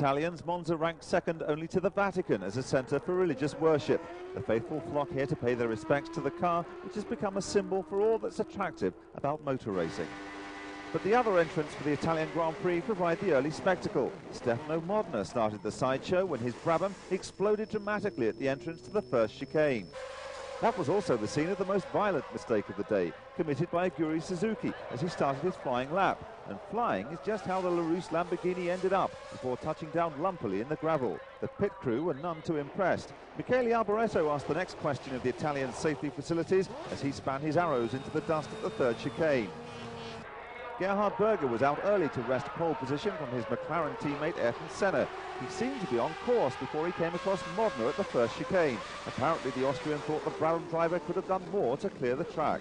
Italians, Monza ranks second only to the Vatican as a centre for religious worship. The faithful flock here to pay their respects to the car, which has become a symbol for all that's attractive about motor racing. But the other entrants for the Italian Grand Prix provide the early spectacle. Stefano Modena started the sideshow when his Brabham exploded dramatically at the entrance to the first chicane. That was also the scene of the most violent mistake of the day, committed by Aguri Suzuki as he started his flying lap. And flying is just how the LaRousse Lamborghini ended up, before touching down lumpily in the gravel. The pit crew were none too impressed. Michele Alboreto asked the next question of the Italian safety facilities as he span his arrows into the dust at the third chicane. Gerhard Berger was out early to wrest pole position from his McLaren teammate Ayrton Senna. He seemed to be on course before he came across Modena at the first chicane. Apparently the Austrian thought the Brabham driver could have done more to clear the track.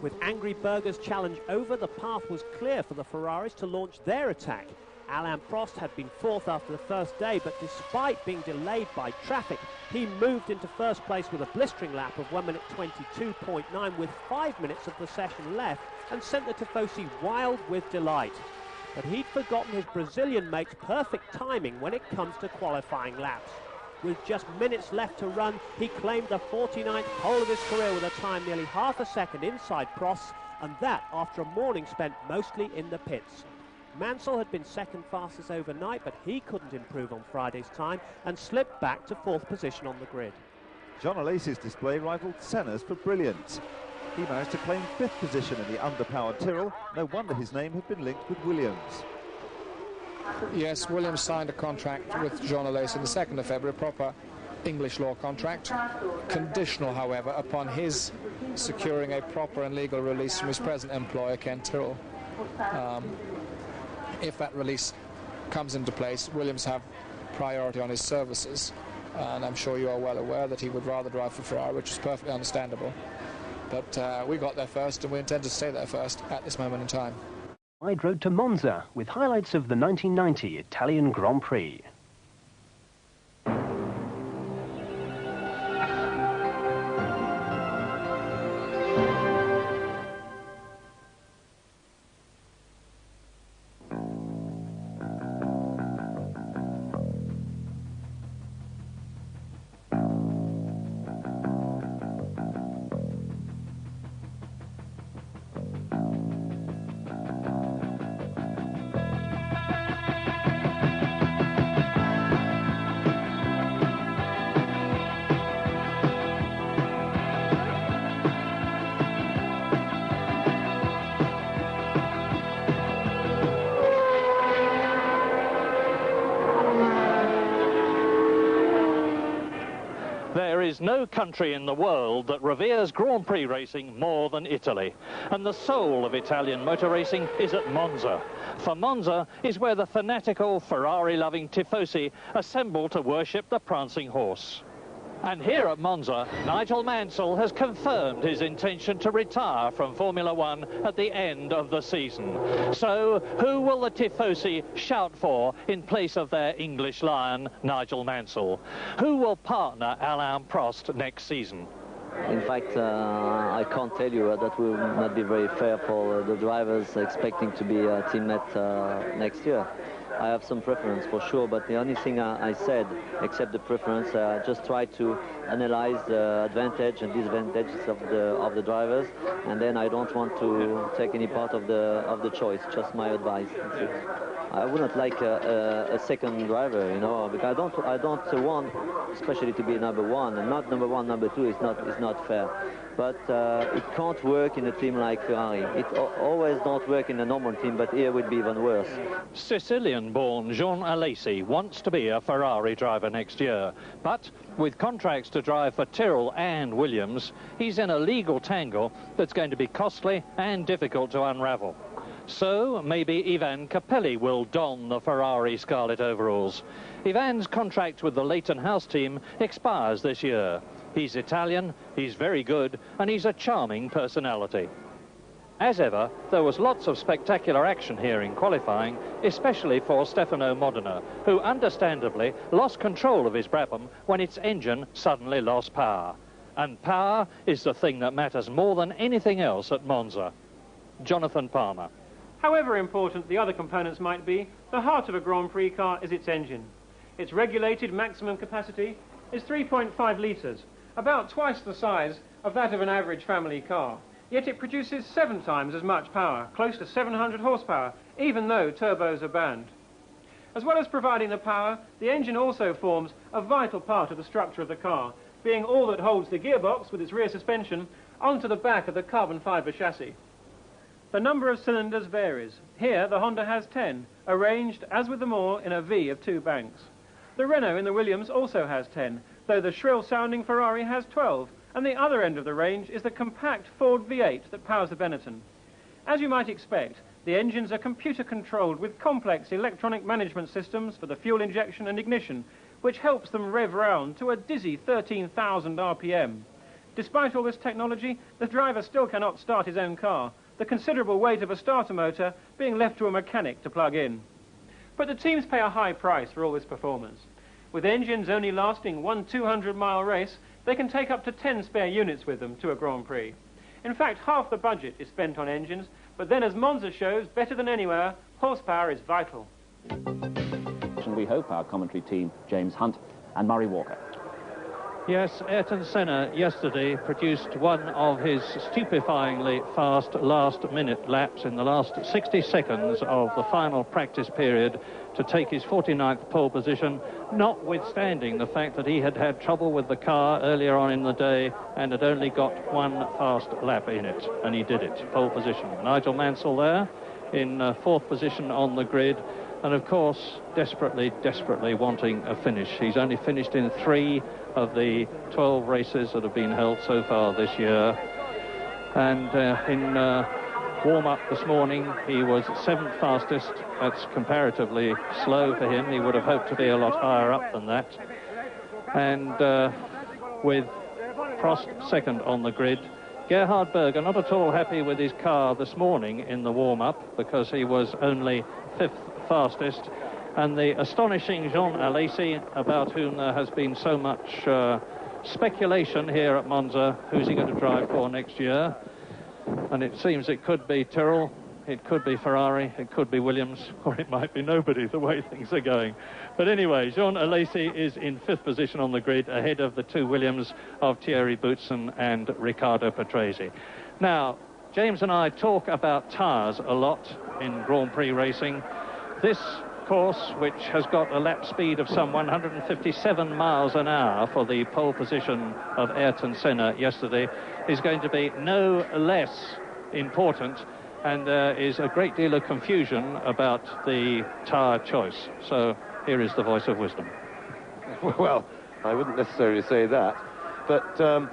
With angry Berger's challenge over, the path was clear for the Ferraris to launch their attack. Alain Prost had been fourth after the first day, but despite being delayed by traffic, he moved into first place with a blistering lap of 1 minute 22.9 with 5 minutes of the session left, and sent the Tifosi wild with delight. But he'd forgotten his Brazilian mate's perfect timing when it comes to qualifying laps. With just minutes left to run, he claimed the 49th pole of his career with a time nearly half a second inside Prost, and that after a morning spent mostly in the pits. Mansell had been second fastest overnight, but he couldn't improve on Friday's time and slipped back to fourth position on the grid. John Alesi's display rivaled Senna's for brilliance. He managed to claim fifth position in the underpowered Tyrrell. No wonder his name had been linked with Williams. Yes, Williams signed a contract with John Alesi on the 2nd of February, a proper English law contract, conditional, however, upon his securing a proper and legal release from his present employer, Ken Tyrrell. If that release comes into place, Williams have priority on his services, and I'm sure you are well aware that he would rather drive for Ferrari, which is perfectly understandable. But we got there first, and we intend to stay there first at this moment in time. Wide road to Monza with highlights of the 1990 Italian Grand Prix. There is no country in the world that reveres Grand Prix racing more than Italy. And the soul of Italian motor racing is at Monza. For Monza is where the fanatical Ferrari-loving Tifosi assemble to worship the prancing horse. And here at Monza, Nigel Mansell has confirmed his intention to retire from Formula One at the end of the season. So, who will the Tifosi shout for in place of their English lion, Nigel Mansell? Who will partner Alain Prost next season? In fact, I can't tell you that will not be very fair for the drivers expecting to be a teammate next year. I have some preference for sure, but the only thing I said, except the preference, I just try to analyze the advantage and disadvantages of the drivers, and then I don't want to take any part of the choice. Just my advice. I wouldn't like a second driver, you know, because I don't want, especially to be number one, and not number one, number two is not fair. But it can't work in a team like Ferrari. It always don't work in a normal team, but here would be even worse. Sicilian-born Jean Alesi wants to be a Ferrari driver next year, but with contracts to drive for Tyrrell and Williams, he's in a legal tangle that's going to be costly and difficult to unravel. So maybe Ivan Capelli will don the Ferrari scarlet overalls. Ivan's contract with the Leighton House team expires this year. He's Italian, he's very good, and he's a charming personality. As ever, there was lots of spectacular action here in qualifying, especially for Stefano Modena, who understandably lost control of his Brabham when its engine suddenly lost power. And power is the thing that matters more than anything else at Monza. Jonathan Palmer. However important the other components might be, the heart of a Grand Prix car is its engine. Its regulated maximum capacity is 3.5 litres, about twice the size of that of an average family car. Yet it produces 7 times as much power, close to 700 horsepower, even though turbos are banned. As well as providing the power, the engine also forms a vital part of the structure of the car, being all that holds the gearbox with its rear suspension onto the back of the carbon fibre chassis. The number of cylinders varies. Here the Honda has 10, arranged, as with them all, in a V of 2 banks. The Renault in the Williams also has 10, though the shrill-sounding Ferrari has 12, and the other end of the range is the compact Ford V8 that powers the Benetton. As you might expect, the engines are computer-controlled with complex electronic management systems for the fuel injection and ignition, which helps them rev round to a dizzy 13,000 RPM. Despite all this technology, the driver still cannot start his own car, the considerable weight of a starter motor being left to a mechanic to plug in. But the teams pay a high price for all this performance. With engines only lasting one 200-mile race, they can take up to 10 spare units with them to a Grand Prix. In fact, half the budget is spent on engines, but then as Monza shows, better than anywhere, horsepower is vital. And we hope our commentary team, James Hunt and Murray Walker. Yes, Ayrton Senna yesterday produced one of his stupefyingly fast last-minute laps in the last 60 seconds of the final practice period to take his 49th pole position, notwithstanding the fact that he had had trouble with the car earlier on in the day and had only got one fast lap in it, and he did it, pole position. Nigel Mansell there in 4th position on the grid, and of course desperately wanting a finish. He's only finished in 3 of the 12 races that have been held so far this year, and in warm-up this morning he was 7th fastest. That's comparatively slow for him. He would have hoped to be a lot higher up than that, and with Prost 2nd on the grid. Gerhard Berger not at all happy with his car this morning in the warm-up because he was only 5th fastest, and the astonishing Jean Alesi, about whom there has been so much speculation here at Monza, who's he going to drive for next year? And it seems it could be Tyrrell, it could be Ferrari, it could be Williams, or it might be nobody, the way things are going. But anyway, Jean Alesi is in 5th position on the grid, ahead of the 2 Williams of Thierry Boutsen and Riccardo Patrese. Now, James and I talk about tyres a lot in Grand Prix racing. This course, which has got a lap speed of some 157 miles an hour for the pole position of Ayrton Senna yesterday, is going to be no less important, and there is a great deal of confusion about the tyre choice. So here is the voice of wisdom. Well, I wouldn't necessarily say that, but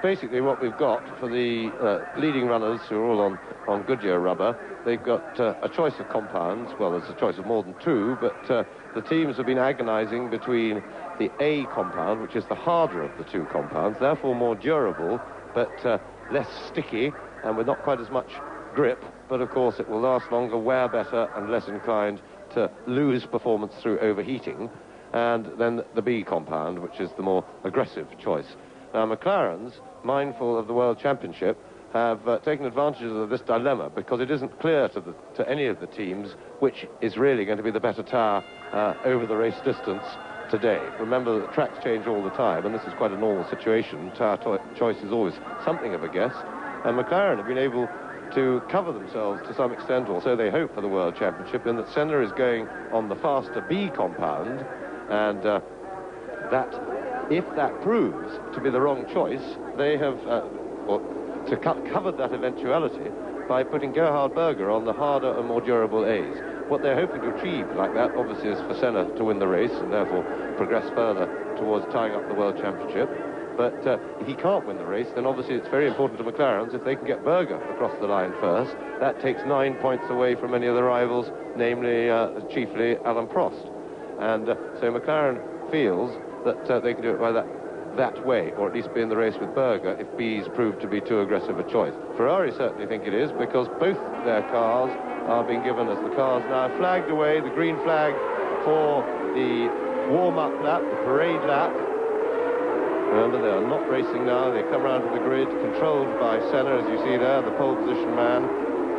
basically what we've got for the leading runners who are all on Goodyear rubber, they've got a choice of compounds. Well, there's a choice of more than 2, but the teams have been agonizing between the A compound, which is the harder of the 2 compounds, therefore more durable, but less sticky and with not quite as much grip, but of course it will last longer, wear better and less inclined to lose performance through overheating, and then the B compound, which is the more aggressive choice. Now, McLaren's, mindful of the World Championship, have taken advantages of this dilemma because it isn't clear to any of the teams which is really going to be the better tyre over the race distance today. Remember that the tracks change all the time, and this is quite a normal situation. Tyre choice is always something of a guess, and McLaren have been able to cover themselves to some extent, or so they hope, for the World Championship, in that Senna is going on the faster B compound, and that if that proves to be the wrong choice, they have covered that eventuality by putting Gerhard Berger on the harder and more durable A's. What they're hoping to achieve like that, obviously, is for Senna to win the race and therefore progress further towards tying up the World Championship. But if he can't win the race, then obviously it's very important to McLaren's if they can get Berger across the line first. That takes 9 points away from any of the rivals, namely, chiefly, Alain Prost. And so McLaren feels that they can do it by that way, or at least be in the race with Berger if B's proved to be too aggressive a choice. Ferrari certainly think it is, because both their cars are being given as the cars now flagged away, the green flag for the warm-up lap, the parade lap. Remember, they are not racing now. They come around to the grid, controlled by Senna, as you see there, the pole position man.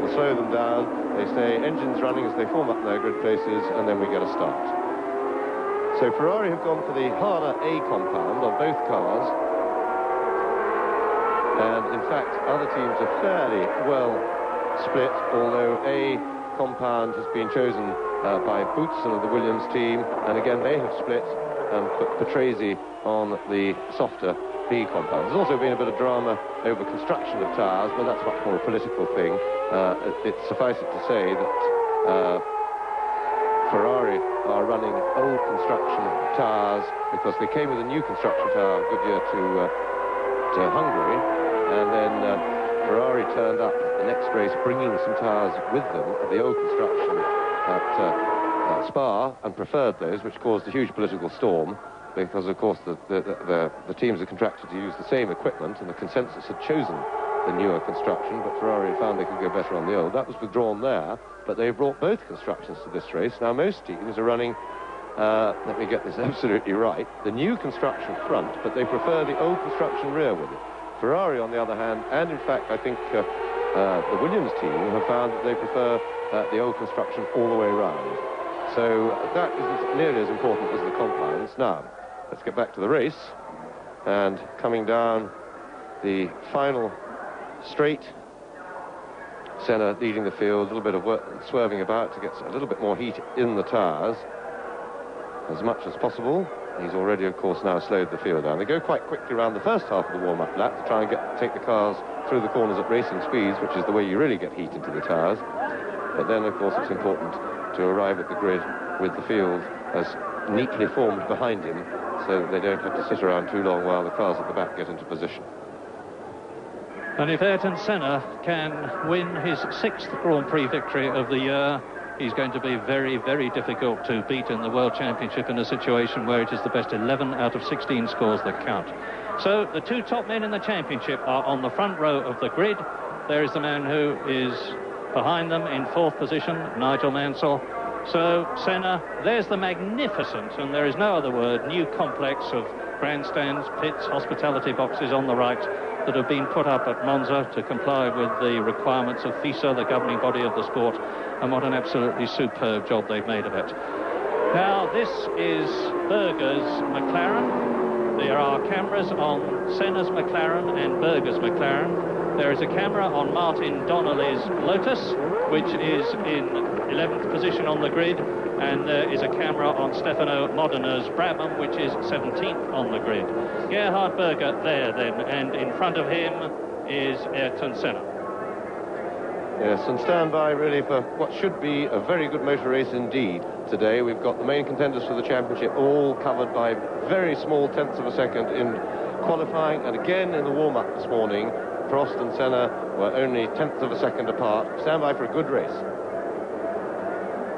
will slow them down. They stay engines running as they form up their grid places, and then we get a start. So Ferrari have gone for the harder A compound on both cars. And in fact, other teams are fairly well split, although A compound has been chosen by Boutsen of the Williams team, and again they have split and put Patrese on the softer B compound. There's also been a bit of drama over construction of tyres, but that's much more a political thing. It's suffice it to say that Ferrari are running old construction tyres because they came with a new construction tyre Goodyear to Hungary, and then Ferrari turned up the next race bringing some tyres with them of the old construction at Spa, and preferred those, which caused a huge political storm because, of course, the teams are contracted to use the same equipment, and the consensus had chosen the newer construction, but Ferrari found they could go better on the old. That was withdrawn there, but they brought both constructions to this race. Now, most teams are running, let me get this absolutely right, the new construction front, but they prefer the old construction rear with it. Ferrari, on the other hand, and in fact, I think the Williams team have found that they prefer the old construction all the way around. So that isn't nearly as important as the compounds. Now, let's get back to the race. And coming down the final straight, Senna leading the field, a little bit of work, swerving about to get a little bit more heat in the tyres as much as possible. He's already, of course, now slowed the field down. They go quite quickly around the first half of the warm-up lap to try and take the cars through the corners at racing speeds, which is the way you really get heat into the tyres. But then, of course, it's important to arrive at the grid with the field as neatly formed behind him so that they don't have to sit around too long while the cars at the back get into position. And if Ayrton Senna can win his 6th Grand Prix victory of the year, he's going to be very, very difficult to beat in the World Championship in a situation where it is the best 11 out of 16 scores that count. So the two top men in the championship are on the front row of the grid. There is the man who is behind them in 4th position, Nigel Mansell. So Senna, there's the magnificent, and there is no other word, new complex of grandstands, pits, hospitality boxes on the right that have been put up at Monza to comply with the requirements of FISA, the governing body of the sport, and what an absolutely superb job they've made of it. Now, this is Berger's McLaren. There are cameras on Senna's McLaren and Berger's McLaren. There is a camera on Martin Donnelly's Lotus, which is in 11th position on the grid, and there is a camera on Stefano Modina's Brabham, which is 17th on the grid. Gerhard Berger there then, and in front of him is Ayrton Senna. Yes, and stand by really for what should be a very good motor race indeed today. We've got the main contenders for the championship all covered by very small tenths of a second in qualifying, and again in the warm-up this morning, Prost and Senna were only tenths of a second apart. Stand by for a good race.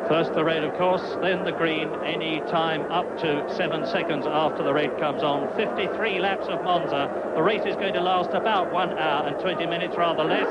First the red, of course, then the green, any time up to 7 seconds after the red comes on. 53 laps of Monza. The race is going to last about 1 hour and 20 minutes, rather less.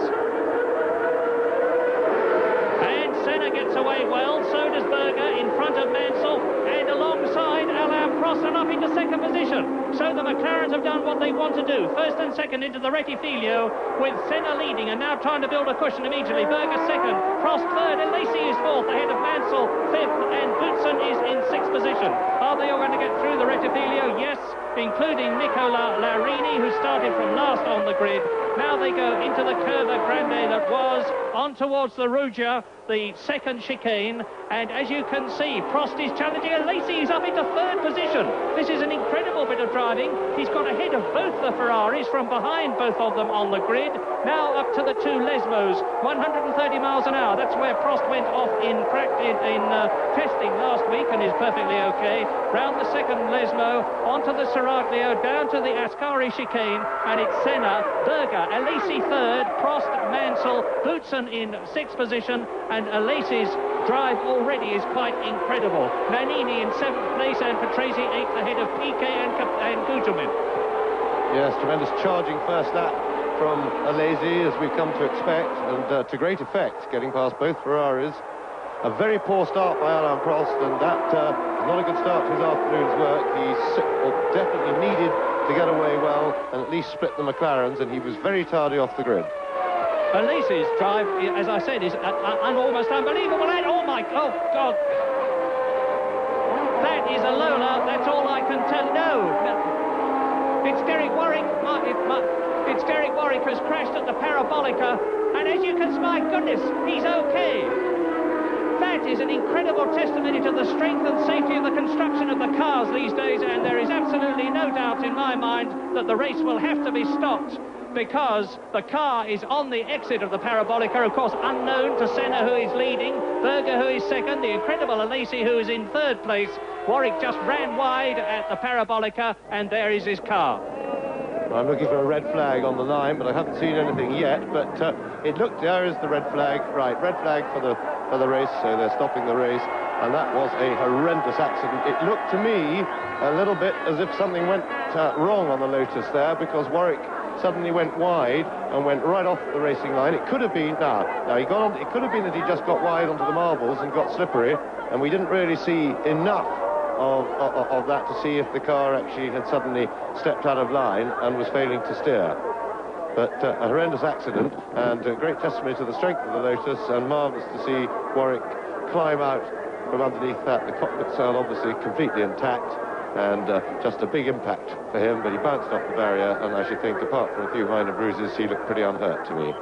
And Senna gets away well, so does Berger in front of Mansell, and alongside Alain Prost and up into 2nd position. So the McLarens have done what they want to do. 1st and 2nd into the Rettifilio, with Senna leading and now trying to build a cushion immediately. Berger 2nd, Prost 3rd, and Lacey is 4th ahead of Mansell 5th, and Boutsen is in 6th position. Are they all going to get through the Rettifilio? Yes, including Nicola Larini, who started from last on the grid. Now they go into the Curva Grande that was on towards the Rugia, the 2nd chicane, and as you can see, Prost is challenging, and Lacey is up into 3rd position. This is an incredible bit of driving. He's got ahead of both the Ferraris from behind both of them on the grid. Now up to the two Lesmos, 130 miles an hour. That's where Prost went off in testing last week and is perfectly okay. Round the 2nd Lesmo, onto the Seraglio, down to the Ascari chicane, and it's Senna, Berger, Alesi 3rd, Prost, Mansell, Boutsen in 6th position, and Alesi's drive already is quite incredible. Nannini in 7th place, and Patrese 8th ahead of Piquet and Gugelmin. Yes, tremendous charging first lap from Alesi, as we've come to expect, and to great effect, getting past both Ferraris. A very poor start by Alain Prost, and that is not a good start to his afternoon's work. He definitely needed to get away well and at least split the McLarens, and he was very tardy off the grid. Alesi's drive, as I said, is almost unbelievable. And, oh God. That is a Lola, that's all I can tell. No. It's Derek Warwick. It's Derek Warwick who's crashed at the Parabolica. And as you can see, my goodness, he's okay. That is an incredible testimony to the strength and safety of the construction of the cars these days, and there is absolutely no doubt in my mind that the race will have to be stopped because the car is on the exit of the Parabolica, of course unknown to Senna, who is leading, Berger, who is second, the incredible Alesi, who is in third place. Warwick just ran wide at the Parabolica, and there is his car. I'm looking for a red flag on the line, but I haven't seen anything yet. But it looked, there is the red flag. Right, red flag for the race, so they're stopping the race. And that was a horrendous accident. It looked to me a little bit as if something went wrong on the Lotus there, because Warwick suddenly went wide and went right off the racing line. It could have been, it could have been that he just got wide onto the marbles and got slippery, and we didn't really see enough of that to see if the car actually had suddenly stepped out of line and was failing to steer. But a horrendous accident, and a great testimony to the strength of the Lotus, and marvellous to see Warwick climb out from underneath that. The cockpit sail obviously completely intact, and just a big impact for him, but he bounced off the barrier, and I should think, apart from a few minor bruises, he looked pretty unhurt to me.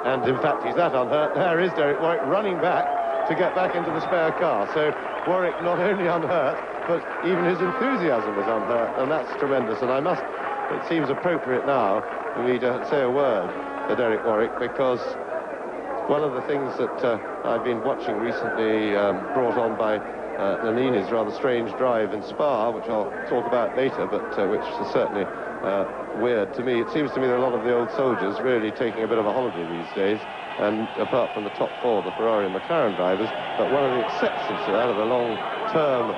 And in fact, he's that unhurt. There is Derek Warwick running back to get back into the spare car. So Warwick not only unhurt, but even his enthusiasm is unhurt, and that's tremendous. And it seems appropriate now for me to say a word to Derek Warwick, because one of the things that I've been watching recently, brought on by Nannini's rather strange drive in Spa, which I'll talk about later, but which is certainly weird to me. It seems to me that a lot of the old soldiers really taking a bit of a holiday these days, and apart from the top four, the Ferrari and McLaren drivers, but one of the exceptions to that, of the long-term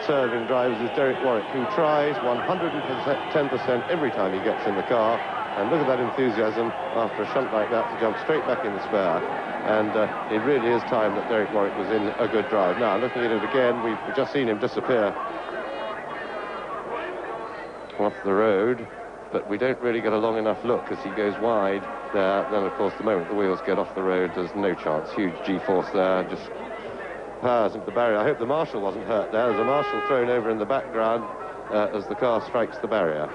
serving drivers, is Derek Warwick, who tries 110% every time he gets in the car. And look at that enthusiasm after a shunt like that to jump straight back in the spare. And it really is time that Derek Warwick was in a good drive. Now, looking at it again, we've just seen him disappear off the road, but we don't really get a long enough look as he goes wide there. Then, of course, the moment the wheels get off the road, there's no chance. Huge G-force there, just powers into the barrier. I hope the marshal wasn't hurt there. There's a marshal thrown over in the background as the car strikes the barrier.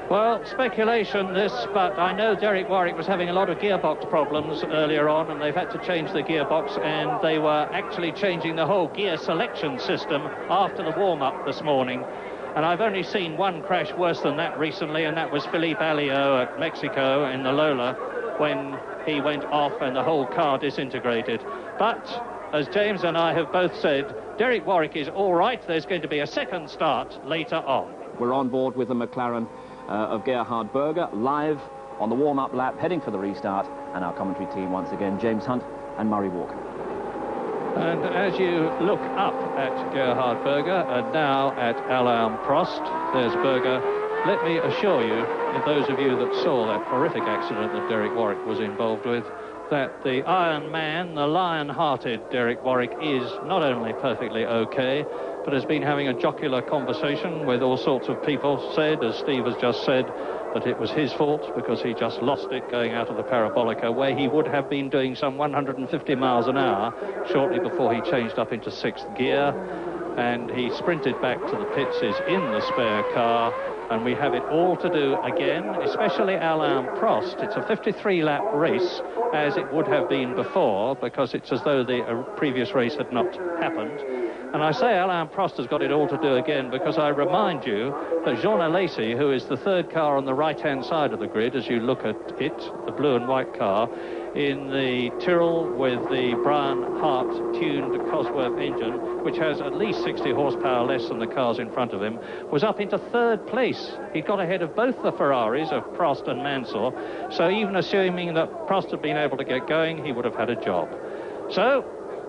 Well, speculation this, but I know Derek Warwick was having a lot of gearbox problems earlier on, and they've had to change the gearbox, and they were actually changing the whole gear selection system after the warm-up this morning. And I've only seen one crash worse than that recently, and that was Philippe Alliot at Mexico in the Lola, when he went off and the whole car disintegrated. But, as James and I have both said, Derek Warwick is all right. There's going to be a second start later on. We're on board with the McLaren of Gerhard Berger, live on the warm-up lap, heading for the restart, and our commentary team once again, James Hunt and Murray Walker. And as you look up at Gerhard Berger and now at Alain Prost, there's Berger. Let me assure you, those of you that saw that horrific accident that Derek Warwick was involved with, that the Iron Man, the lion-hearted Derek Warwick, is not only perfectly okay, but has been having a jocular conversation with all sorts of people. Said, as Steve has just said, that it was his fault because he just lost it going out of the Parabolica, where he would have been doing some 150 miles an hour shortly before he changed up into sixth gear. And he sprinted back to the pits, is in the spare car, and we have it all to do again, especially Alain Prost. It's a 53-lap race, as it would have been before, because it's as though the previous race had not happened. And I say Alain Prost has got it all to do again because I remind you that Jean Alesi, who is the third car on the right-hand side of the grid, as you look at it, the blue and white car, in the Tyrrell with the Brian Hart-tuned Cosworth engine, which has at least 60 horsepower less than the cars in front of him, was up into third place. He got ahead of both the Ferraris of Prost and Mansell, so even assuming that Prost had been able to get going, he would have had a job. So,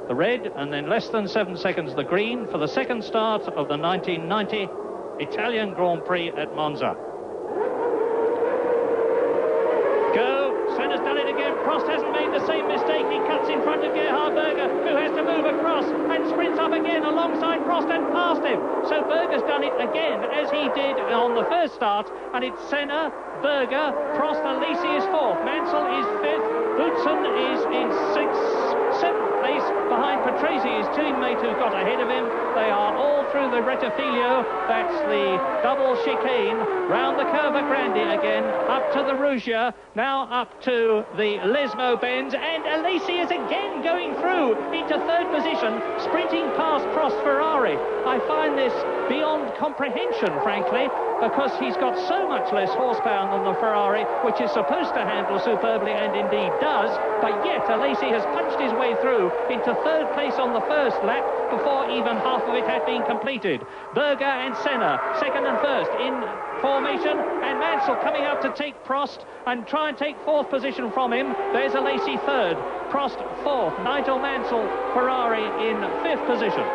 the red, and then less than 7 seconds the green for the second start of the 1990 Italian Grand Prix at Monza. Go, Senna's down done it again. Prost hasn't made the same mistake. He cuts in front of Gerhard Berger, who has to move across and sprints up again alongside Prost and past him. So Berger's done it again, as he did on the first start, and it's Senna, Berger, Prost, Alesi is fourth, Mansell is fifth, Boutsen is in seventh place behind Patrese, his teammate who got ahead of him. They are all through the Rettifilo. That's the double chicane round the Curva Grande again, up to the Rugia, now up to the Lesmo bends, and Alesi is again going through into third position, sprinting past Prost Ferrari. I find this beyond comprehension, frankly, because he's got so much less horsepower than the Ferrari, which is supposed to handle superbly, and indeed does, but yet Alesi has punched his way through into third place on the first lap before even half of it had been completed. Berger and Senna, second and first in formation, and Mansell coming out to take Prost and try and take fourth position from him. There's Alesi third, Prost fourth, Nigel Mansell, Ferrari in fifth position.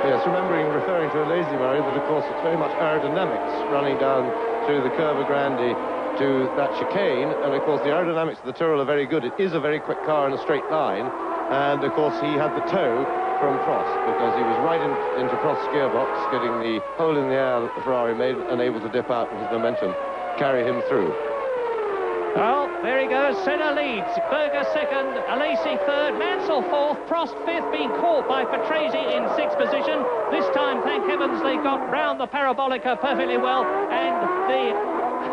Yes, referring to Alesi, Murray, that of course it's very much aerodynamics running down through the Curva Grande to that chicane, and of course the aerodynamics of the Tyrrell are very good. It is a very quick car in a straight line, and of course he had the tow from Prost because he was right into Prost's gearbox, getting the hole in the air that the Ferrari made, and able to dip out with his momentum, carry him through. Well, there he goes. Senna leads, Berger second, Alesi third, Mansell fourth, Prost fifth, being caught by Patrese in sixth position. This time, thank heavens, they got round the parabolica perfectly well, and the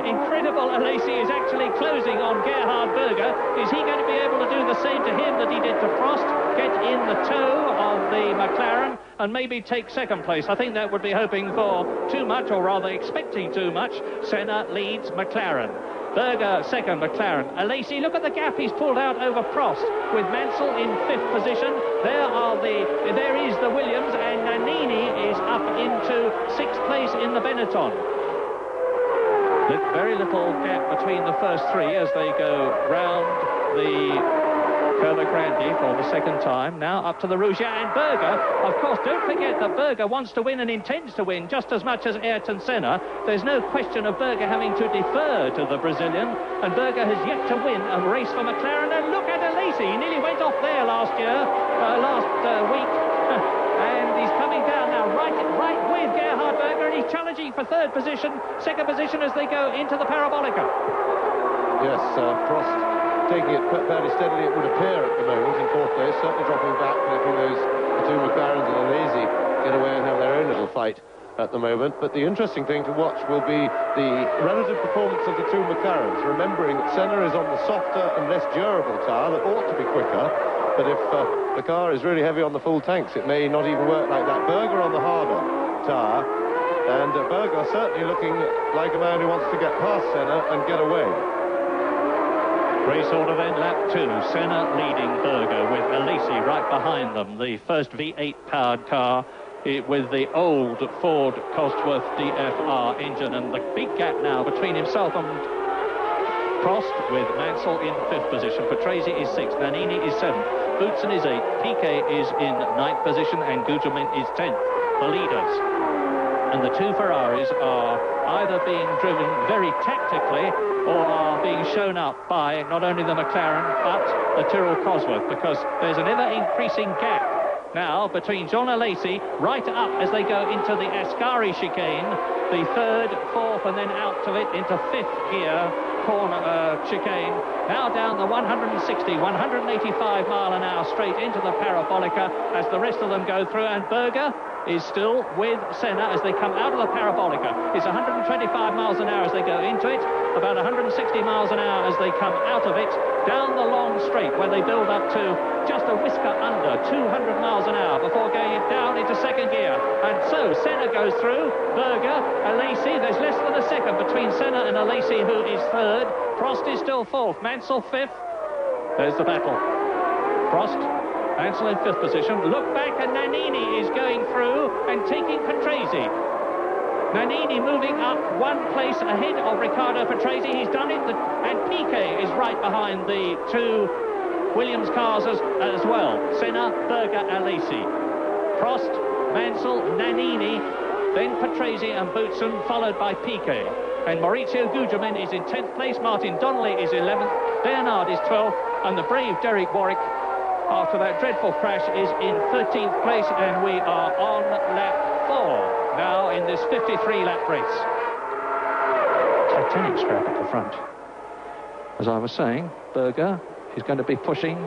incredible Alesi is actually closing on Gerhard Berger. Is he going to be able to do the same to him that he did to Prost? Get in the toe of the McLaren and maybe take second place? I think that would be hoping for too much, or rather expecting too much. Senna leads McLaren. Berger second, McLaren. Alesi, look at the gap he's pulled out over Prost, with Mansell in fifth position. There is the Williams, and Nannini is up into sixth place in the Benetton. Very little gap between the first three as they go round the Curva Grande for the second time. Now up to the Rugia, and Berger, of course, don't forget that Berger wants to win and intends to win just as much as Ayrton Senna. There's no question of Berger having to defer to the Brazilian, and Berger has yet to win a race for McLaren. And look at Alesi, he nearly went off there last week, and he's coming down now right with Gerhard Berger, and he's challenging for third position, second position as they go into the parabolica. Yes, Prost taking it fairly steadily, it would appear, at the moment, in fourth place, certainly dropping back, letting the two McLarens and Alesi get away and have their own little fight at the moment. But the interesting thing to watch will be the relative performance of the two McLarens, remembering that Senna is on the softer and less durable tyre that ought to be quicker, but if the car is really heavy on the full tanks, it may not even work like that. Berger on the harder tyre, and Berger certainly looking like a man who wants to get past Senna and get away. Race order then, lap 2, Senna leading Berger with Alesi right behind them. The first V8 powered car with the old Ford Cosworth DFR engine, and the big gap now between himself and Prost, with Mansell in fifth position. Patrese is sixth, Nannini is seventh, Boutsen is eighth, Piquet is in ninth position, and Gugelmin is 10th, the leaders. And the two Ferraris are either being driven very tactically or are being shown up by not only the McLaren but the Tyrrell Cosworth, because there's an ever-increasing gap now between John Alesi right up as they go into the Ascari chicane, the third, fourth, and then out of it into fifth gear corner chicane, now down the 160, 185 mile an hour straight into the parabolica as the rest of them go through, and Berger is still with Senna as they come out of the parabolica. It's 125 miles an hour as they go into it, about 160 miles an hour as they come out of it, down the long straight where they build up to just a whisker under 200 miles an hour before going down into second gear. And so Senna goes through, Berger, Alesi, there's less than a second between Senna and Alesi, who is third. Prost is still fourth, Mansell fifth. There's the battle. Prost, Mansell in fifth position. Look back, and Nannini is going through and taking Patrese. Nannini moving up one place ahead of Riccardo Patrese. He's done it, and Piquet is right behind the two Williams cars as well. Senna, Berger, Alesi. Prost, Mansell, Nannini, then Patrese and Boutsen, followed by Piquet. and Maurizio Gugelmin is in 10th place. Martin Donnelly is 11th. Bernard is 12th, and the brave Derek Warwick, after that dreadful crash, is in 13th place, and we are on lap 4 now in this 53-lap race. Titanic scrap at the front. As I was saying, Berger is going to be pushing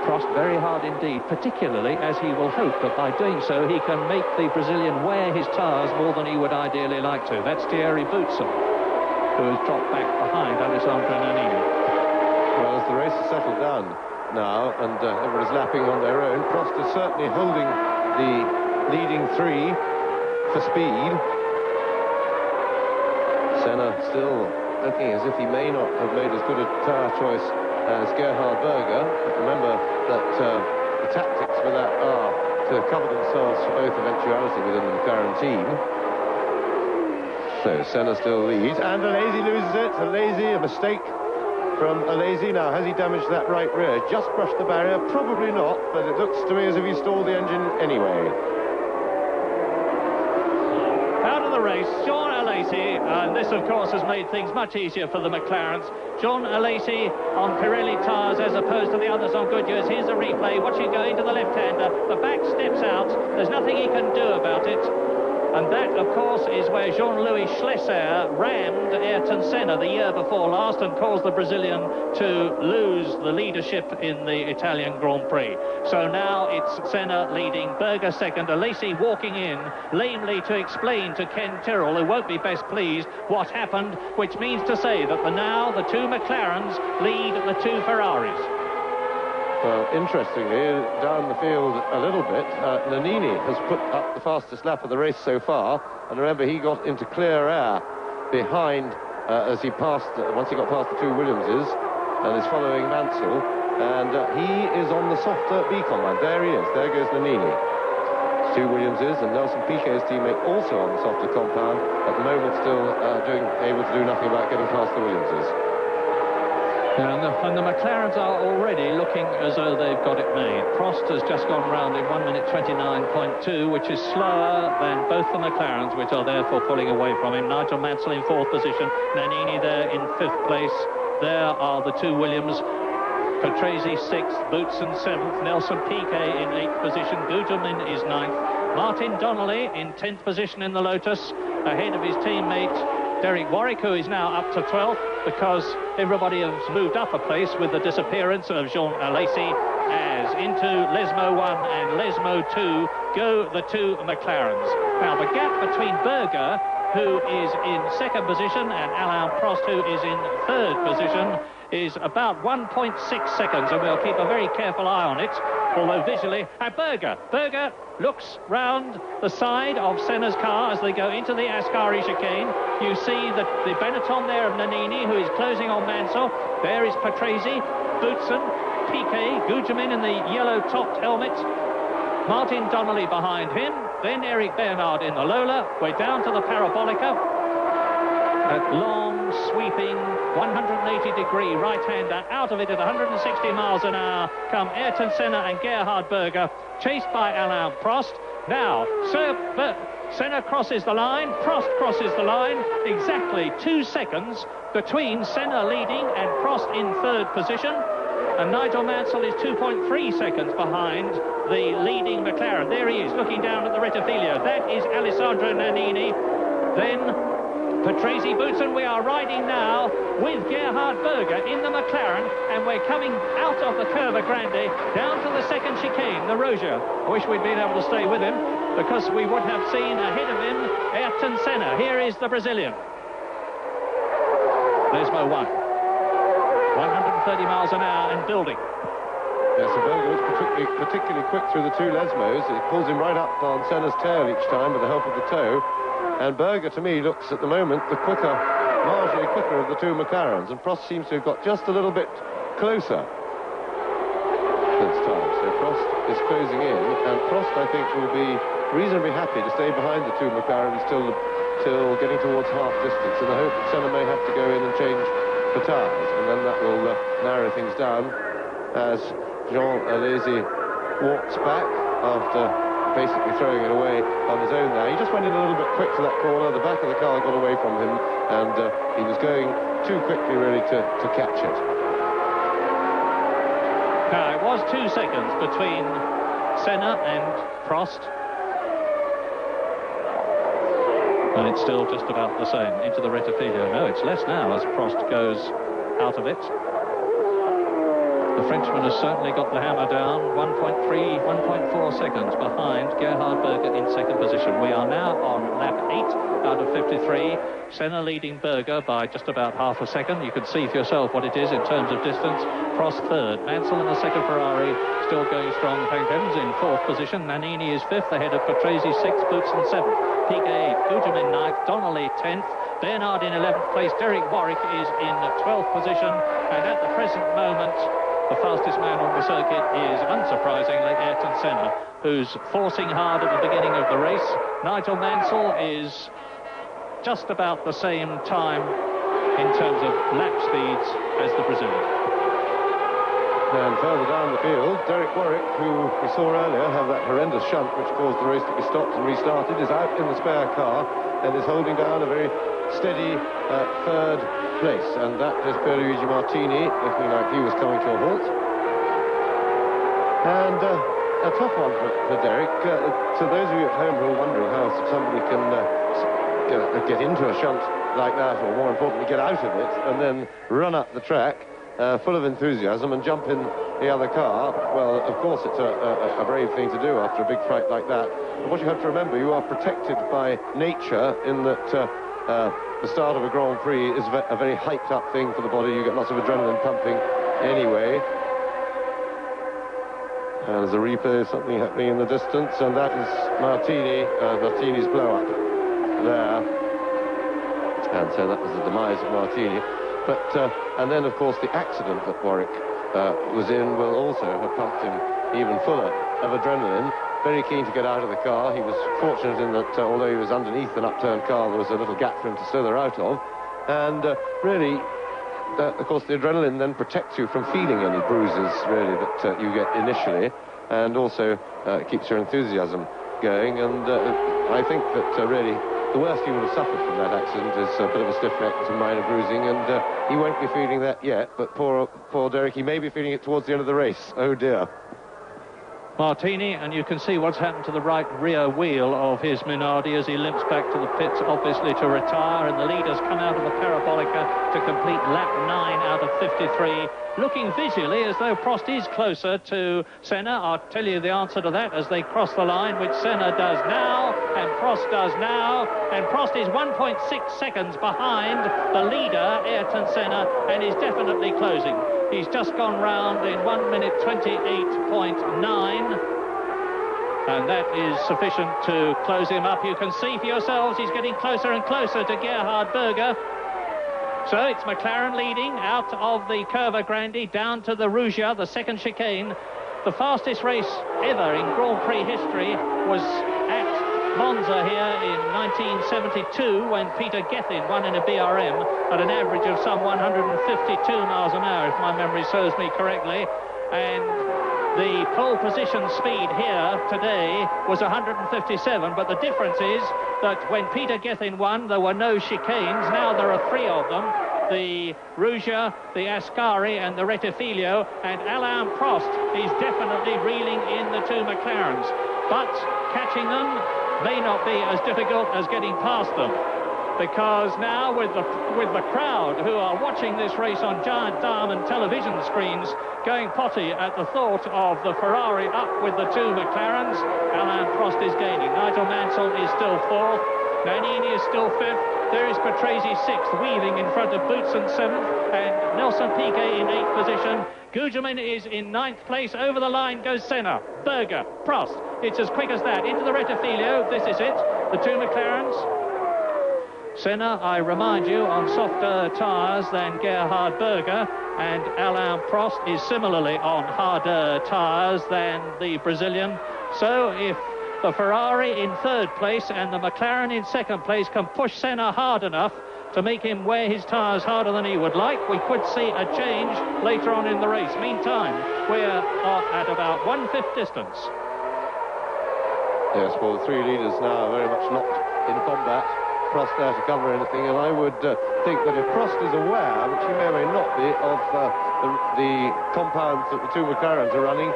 Prost very hard indeed, particularly as he will hope that by doing so he can make the Brazilian wear his tyres more than he would ideally like to. That's Thierry Boutsen, who has dropped back behind Alessandro Nannini. Well, as the race has settled down now and everybody's lapping on their own, Prost is certainly holding the leading three for speed. Senna still looking as if he may not have made as good a tyre choice as Gerhard Berger. But remember that the tactics for that are to cover themselves for both eventuality within the McLaren team. So Senna still leads, and Alesi loses it. A mistake from Alesi. Now, has he damaged that right rear? Just brushed the barrier? Probably not, but it looks to me as if he stalled the engine anyway. Out of the race, Jean Alesi, and this of course has made things much easier for the McLarens. Jean Alesi on Pirelli tyres as opposed to the others on Goodyear's. Here's a replay, watching go into the left-hander. The back steps out, there's nothing he can do about it. And that, of course, is where Jean-Louis Schlesser rammed Ayrton Senna the year before last and caused the Brazilian to lose the leadership in the Italian Grand Prix. So now it's Senna leading, Berger second, Alesi walking in lamely to explain to Ken Tyrrell, who won't be best pleased, what happened, which means to say that the two McLarens lead the two Ferraris. Well, interestingly, down the field a little bit, Nannini has put up the fastest lap of the race so far, and remember he got into clear air behind as he passed, once he got past the two Williamses, and is following Mansell, and he is on the softer B combine. There he is, there goes Nannini. Two Williamses, and Nelson Piquet's teammate also on the softer compound, at the moment still able to do nothing about getting past the Williamses. Yeah, and the McLarens are already looking as though they've got it made. Prost has just gone round in 1 minute 29.2, which is slower than both the McLarens, which are therefore pulling away from him. Nigel Mansell in 4th position, Nannini there in 5th place. There are the two Williams. Patrese 6th, Boutsen 7th, Nelson Piquet in 8th position, Gugelmin is 9th, Martin Donnelly in 10th position in the Lotus, ahead of his teammate Derek Warwick, who is now up to 12th, because everybody has moved up a place with the disappearance of Jean Alesi, as into Lesmo 1 and Lesmo 2 go the two McLarens. Now, the gap between Berger, who is in 2nd position, and Alain Prost, who is in 3rd position, is about 1.6 seconds, and we'll keep a very careful eye on it, although visually... Berger looks round the side of Senna's car as they go into the Ascari chicane. You see the Benetton there of Nannini, who is closing on Mansell. There is Patrese, Boutsen, Piquet, Gugelmin in the yellow-topped helmet. Martin Donnelly behind him. Then Eric Bernard in the Lola. We're down to the Parabolica. That long, sweeping, 180-degree right-hander. Out of it at 160 miles an hour come Ayrton Senna and Gerhard Berger, chased by Alain Prost. Now, Senna crosses the line, Prost crosses the line. Exactly 2 seconds between Senna leading and Prost in 3rd position. And Nigel Mansell is 2.3 seconds behind the leading McLaren. There he is, looking down at the Rettifilo. That is Alessandro Nannini. Then Patrese Boutsen. We are riding now with Gerhard Berger in the McLaren, and we're coming out of the Curva Grande down to the 2nd chicane, the Roja. I wish we'd been able to stay with him, because we would have seen ahead of him Ayrton Senna. Here is the Brazilian. Lesmo 1. 130 miles an hour and building. Yes, and Berger was particularly quick through the two Lesmos. It pulls him right up on Senna's tail each time with the help of the toe. And Berger, to me, looks at the moment the quicker, marginally quicker of the two McLarens. And Prost seems to have got just a little bit closer this time. So Prost is closing in. And Prost, I think, will be reasonably happy to stay behind the two McLarens till getting towards half distance. And I hope that Senna may have to go in and change for tyres. And then that will narrow things down as Jean Alesi walks back after basically throwing it away on his own there. He just just went in a little bit quick to that corner. The back of the car got away from him, and he was going too quickly, really, to catch it. Now, it was 2 seconds between Senna and Prost. And it's still just about the same. Into the Rettifilio. No, it's less now as Prost goes out of it. The Frenchman has certainly got the hammer down. 1.3, 1.4 seconds behind Gerhard Berger in second position. We are now on lap 8 out of 53. Senna leading Berger by just about half a second. You can see for yourself what it is in terms of distance. Prost third. Mansell in the second Ferrari, still going strong. Thank heavens, in fourth position. Nannini is fifth, ahead of Patrese, sixth, Boutsen seventh. Piquet 8th, Gugelmin 9th, Donnelly 10th, Bernard in 11th place, Derek Warwick is in 12th position, and at the present moment, the fastest man on the circuit is, unsurprisingly, Ayrton Senna, who's forcing hard at the beginning of the race. Nigel Mansell is just about the same time in terms of lap speeds as the Brazilian. And further down the field, Derek Warwick, who we saw earlier have that horrendous shunt which caused the race to be stopped and restarted, is out in the spare car and is holding down a very steady third place. And that is Pierluigi Martini, looking like he was coming to a halt. And a tough one for Derek. To those of you at home who are wondering how somebody can get into a shunt like that, or more importantly, get out of it, and then run up the track, full of enthusiasm, and jump in the other car, well, of course it's a brave thing to do after a big fight like that. But what you have to remember, you are protected by nature in that the start of a Grand Prix is a very hyped up thing for the body. You get lots of adrenaline pumping anyway. And there's a replay of something happening in the distance, and that is Martini's blow-up there. And so that was the demise of Martini. But, and then, of course, the accident that Warwick was in will also have pumped him even fuller of adrenaline. Very keen to get out of the car. He was fortunate in that, although he was underneath an upturned car, there was a little gap for him to slither out of. And really, of course, the adrenaline then protects you from feeling any bruises, really, that you get initially, and also keeps your enthusiasm going. And I think that really the worst he would have suffered from that accident is a bit of a stiff neck and some minor bruising, and he won't be feeling that yet, but poor Derek, he may be feeling it towards the end of the race. Oh dear. Martini, and you can see what's happened to the right rear wheel of his Minardi as he limps back to the pits, obviously to retire, and the leaders come out of the Parabolica to complete lap 9 out of 53, looking visually as though Prost is closer to Senna. I'll tell you the answer to that as they cross the line, which Senna does now, and Prost does now, and Prost is 1.6 seconds behind the leader, Ayrton Senna, and is definitely closing. He's just gone round in 1 minute 28.9, and that is sufficient to close him up. You can see for yourselves he's getting closer and closer to Gerhard Berger. So it's McLaren leading out of the Curva Grande down to the Rugia, the second chicane. The fastest race ever in Grand Prix history was at Monza here in 1972 when Peter Gethin won in a BRM at an average of some 152 miles an hour, if my memory serves me correctly. And the pole position speed here today was 157, but the difference is that when Peter Gethin won, there were no chicanes. Now there are 3 of them: the Rugia, the Ascari, and the Rettifilio, and Alain Prost is definitely reeling in the 2 McLarens. But catching them may not be as difficult as getting past them, because now with the crowd who are watching this race on giant diamond television screens going potty at the thought of the Ferrari up with the 2 McLarens, Alain Prost is gaining. Nigel Mansell is still 4th, Nannini is still 5th, there is Patrese 6th, weaving in front of Boutsen 7th, and Nelson Piquet in 8th position. Gugelmin is in 9th place. Over the line goes Senna, Berger, Prost. It's as quick as that. Into the Rettifilio. This is it. The 2 McLarens. Senna, I remind you, on softer tyres than Gerhard Berger, and Alain Prost is similarly on harder tyres than the Brazilian. So if the Ferrari in 3rd place and the McLaren in 2nd place can push Senna hard enough to make him wear his tyres harder than he would like, we could see a change later on in the race. Meantime, we're at about 1/5 distance. Yes, well, the 3 leaders now are very much locked Prost there to cover anything, and I would think that if Prost is aware, which he may or may not be, of the compounds that the two McLarens are running,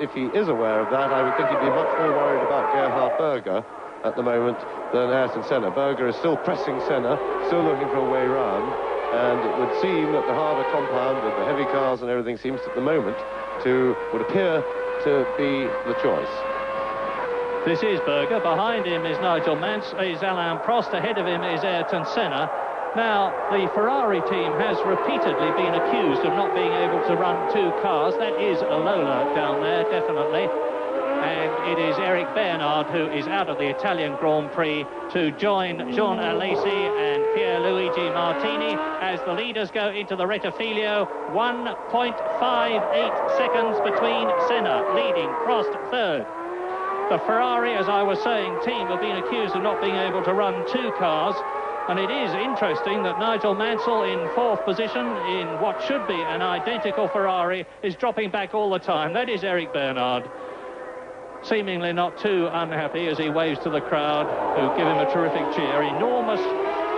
if he is aware of that, I would think he'd be much more worried about Gerhard Berger at the moment than Ayrton Senna. Berger is still pressing Senna, still looking for a way round, and it would seem that the harder compound with the heavy cars and everything seems at the moment would appear to be the choice. This is Berger. Behind him is Alain Prost. Ahead of him is Ayrton Senna. Now, the Ferrari team has repeatedly been accused of not being able to run two cars. That is a Lola down there, definitely. And it is Eric Bernard who is out of the Italian Grand Prix to join Jean Alesi and Pierluigi Martini as the leaders go into the Rettifilo. 1.58 seconds between Senna leading, Prost third. The Ferrari, as I was saying, team have been accused of not being able to run two cars. And it is interesting that Nigel Mansell in fourth position in what should be an identical Ferrari is dropping back all the time. That is Eric Bernard, seemingly not too unhappy as he waves to the crowd, who give him a terrific cheer. Enormous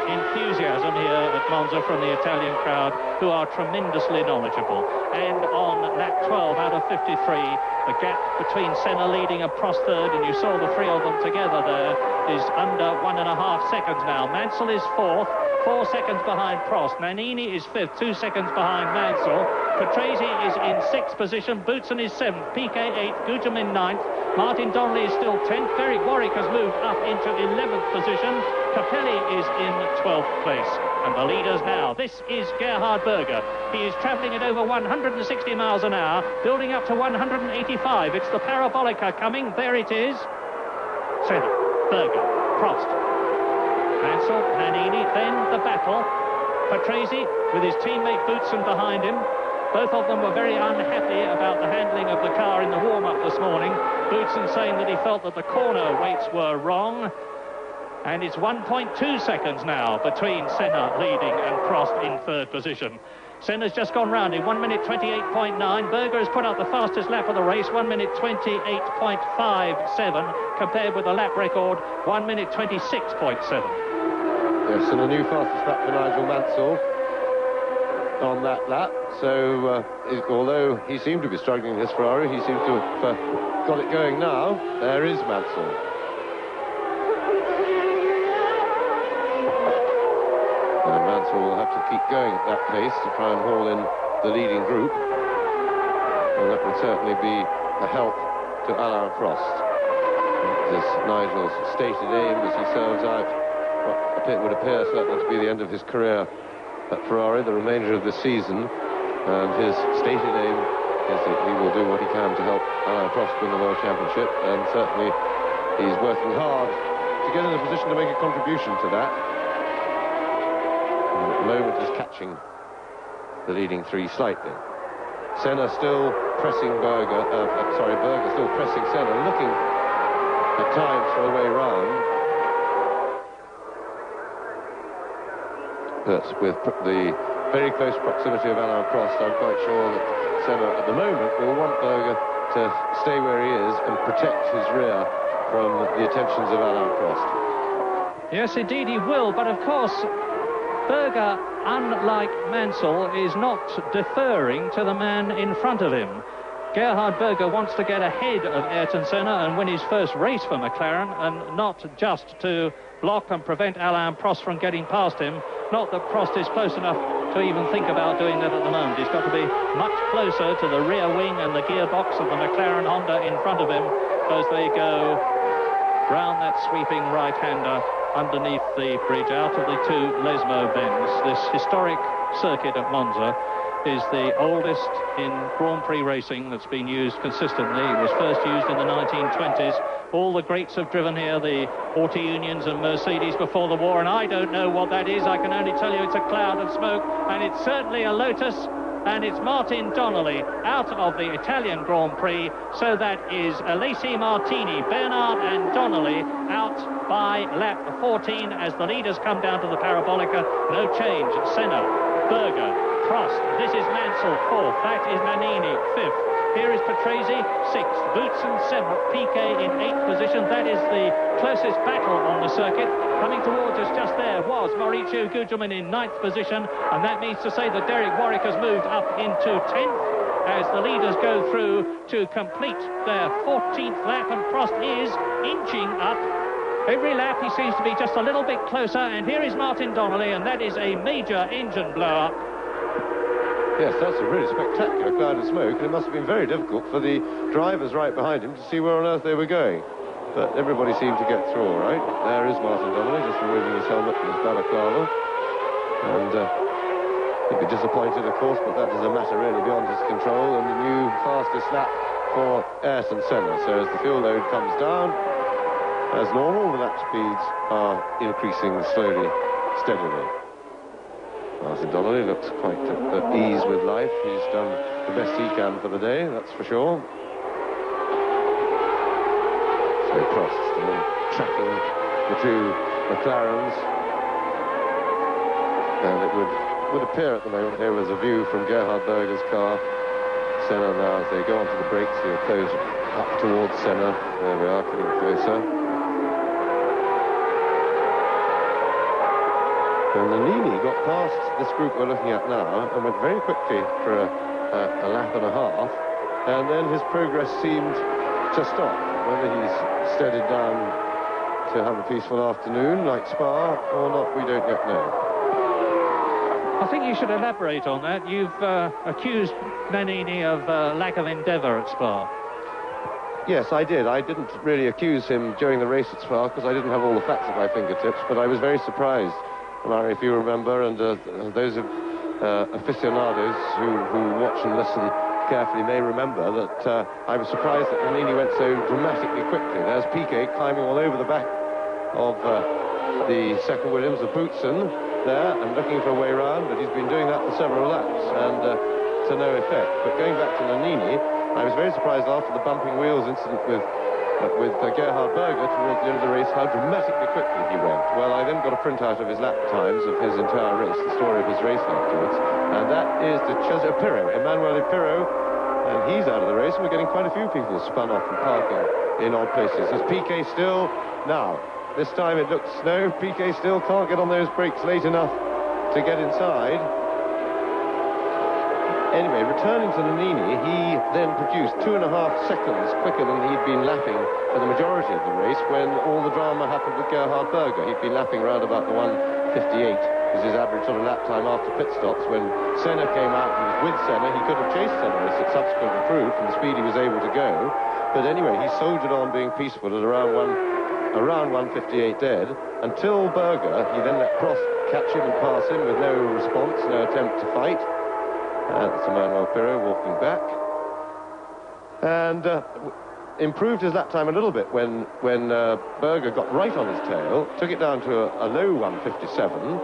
enthusiasm here at Monza from the Italian crowd, who are tremendously knowledgeable. And on lap 12 out of 53, the gap between Senna leading and Prost third, and you saw the three of them together there, is under 1.5 seconds now. Mansell is fourth, 4 seconds behind Prost. Nannini is fifth, 2 seconds behind Mansell. Patrese is in sixth position. Boutsen is seventh. Piquet eighth. Gujem in ninth. Martin Donnelly is still 10th. Derek Warwick has moved up into 11th position. Capelli is in 12th place. And the leaders now. This is Gerhard Berger. He is travelling at over 160 miles an hour, building up to 185. It's the Parabolica coming. There it is. Senna, Berger, Prost, Mansell, Nannini, then the battle. Patrese with his teammate Boutsen behind him. Both of them were very unhappy about the handling of the car in the warm-up this morning. Boutsen saying that he felt that the corner weights were wrong. And it's 1.2 seconds now between Senna leading and Prost in third position. Senna's just gone round in 1 minute 28.9. Berger has put up the fastest lap of the race, 1 minute 28.57, compared with the lap record, 1 minute 26.7. Yes, and a new fastest lap for Nigel Mansell on that lap. So, although he seemed to be struggling in his Ferrari, he seems to have got it going now. There is Mansell. Mansell will have to keep going at that pace to try and haul in the leading group, and that would certainly be a help to Alain Prost. This Nigel's stated aim as he serves out what would appear certainly to be the end of his career at Ferrari, the remainder of the season, and his stated aim is that he will do what he can to help Alain Prost win the World Championship, and certainly he's working hard to get in a position to make a contribution to that. At the moment is catching the leading three slightly. Senna still pressing Berger still pressing Senna, looking at times for a way round. But with the very close proximity of Alain Prost, I'm quite sure that Senna at the moment will want Berger to stay where he is and protect his rear from the attentions of Alain Prost. Yes, indeed he will, but of course Berger, unlike Mansell, is not deferring to the man in front of him. Gerhard Berger wants to get ahead of Ayrton Senna and win his first race for McLaren, and not just to block and prevent Alain Prost from getting past him. Not that Prost is close enough to even think about doing that at the moment. He's got to be much closer to the rear wing and the gearbox of the McLaren-Honda in front of him as they go round that sweeping right-hander underneath the bridge, out of the two Lesmo bends. This historic circuit at Monza is the oldest in Grand Prix racing that's been used consistently. It was first used in the 1920s. All the greats have driven here, the Auto Unions and Mercedes before the war, and I don't know what that is. I can only tell you it's a cloud of smoke, and it's certainly a Lotus, and it's Martin Donnelly out of the Italian Grand Prix. So that is Alesi, Martini, Bernard and Donnelly out by lap 14 as the leaders come down to the Parabolica. No change. Senna, Berger, Prost. This is Mansell, fourth. That is Nannini, fifth. Here is Patrese, 6th. Boots and 7th. Piquet in 8th position. That is the closest battle on the circuit. Coming towards us just there was Mauricio Gugelmin in 9th position, and that means to say that Derek Warwick has moved up into 10th as the leaders go through to complete their 14th lap, and Prost is inching up. Every lap he seems to be just a little bit closer, and here is Martin Donnelly, and that is a major engine blow-up. Yes, that's a really spectacular cloud of smoke, and it must have been very difficult for the drivers right behind him to see where on earth they were going. But everybody seemed to get through all right. There is Martin Donnelly, just removing his helmet and his balaclava. And he'd be disappointed, of course, but that is a matter really beyond his control, and the new fastest lap for Ayrton Senna. So as the fuel load comes down, as normal, the lap speeds are increasing slowly, steadily. Martin Donnelly looks quite at ease with life. He's done the best he can for the day, that's for sure. So Prost still tracking the two McLarens. And it would appear at the moment here was a view from Gerhard Berger's car. Senna now, as they go onto the brakes, he'll close up towards Senna. There we are, getting closer. And Nannini got past this group we're looking at now and went very quickly for a lap and a half, and then his progress seemed to stop. Whether he's steadied down to have a peaceful afternoon like Spa or not, we don't yet know. I think you should elaborate on that. You've accused Nannini of lack of endeavour at Spa. Yes, I did. I didn't really accuse him during the race at Spa because I didn't have all the facts at my fingertips, but I was very surprised, Larry, if you remember, and those of aficionados who watch and listen carefully may remember that I was surprised that Nannini went so dramatically quickly. There's Piquet climbing all over the back of the second Williams, of Boutsen there, and looking for a way round, but he's been doing that for several laps, and to no effect. But going back to Nannini, I was very surprised after the bumping wheels incident with Gerhard Berger towards the end of the race how dramatically quickly he went. Well, I then got a printout of his lap times of his entire race, the story of his race afterwards, and that is the Emanuele Pirro, and he's out of the race, and we're getting quite a few people spun off and parking in odd places. There's Piquet still. Now, this time it looks no, Piquet still can't get on those brakes late enough to get inside. Anyway, returning to Nannini, he then produced 2.5 seconds quicker than he'd been lapping for the majority of the race when all the drama happened with Gerhard Berger. He'd been lapping around about the 1:58 was his average sort of lap time after pit stops. When Senna came out and was with Senna, he could have chased Senna, as it subsequently proved, from the speed he was able to go. But anyway, he soldiered on being peaceful at around 1:58 dead, until Berger. He then let Prost catch him and pass him with no response, no attempt to fight. That's Emanuele Pirro walking back, and improved his lap time a little bit when Berger got right on his tail, took it down to a low 1:57,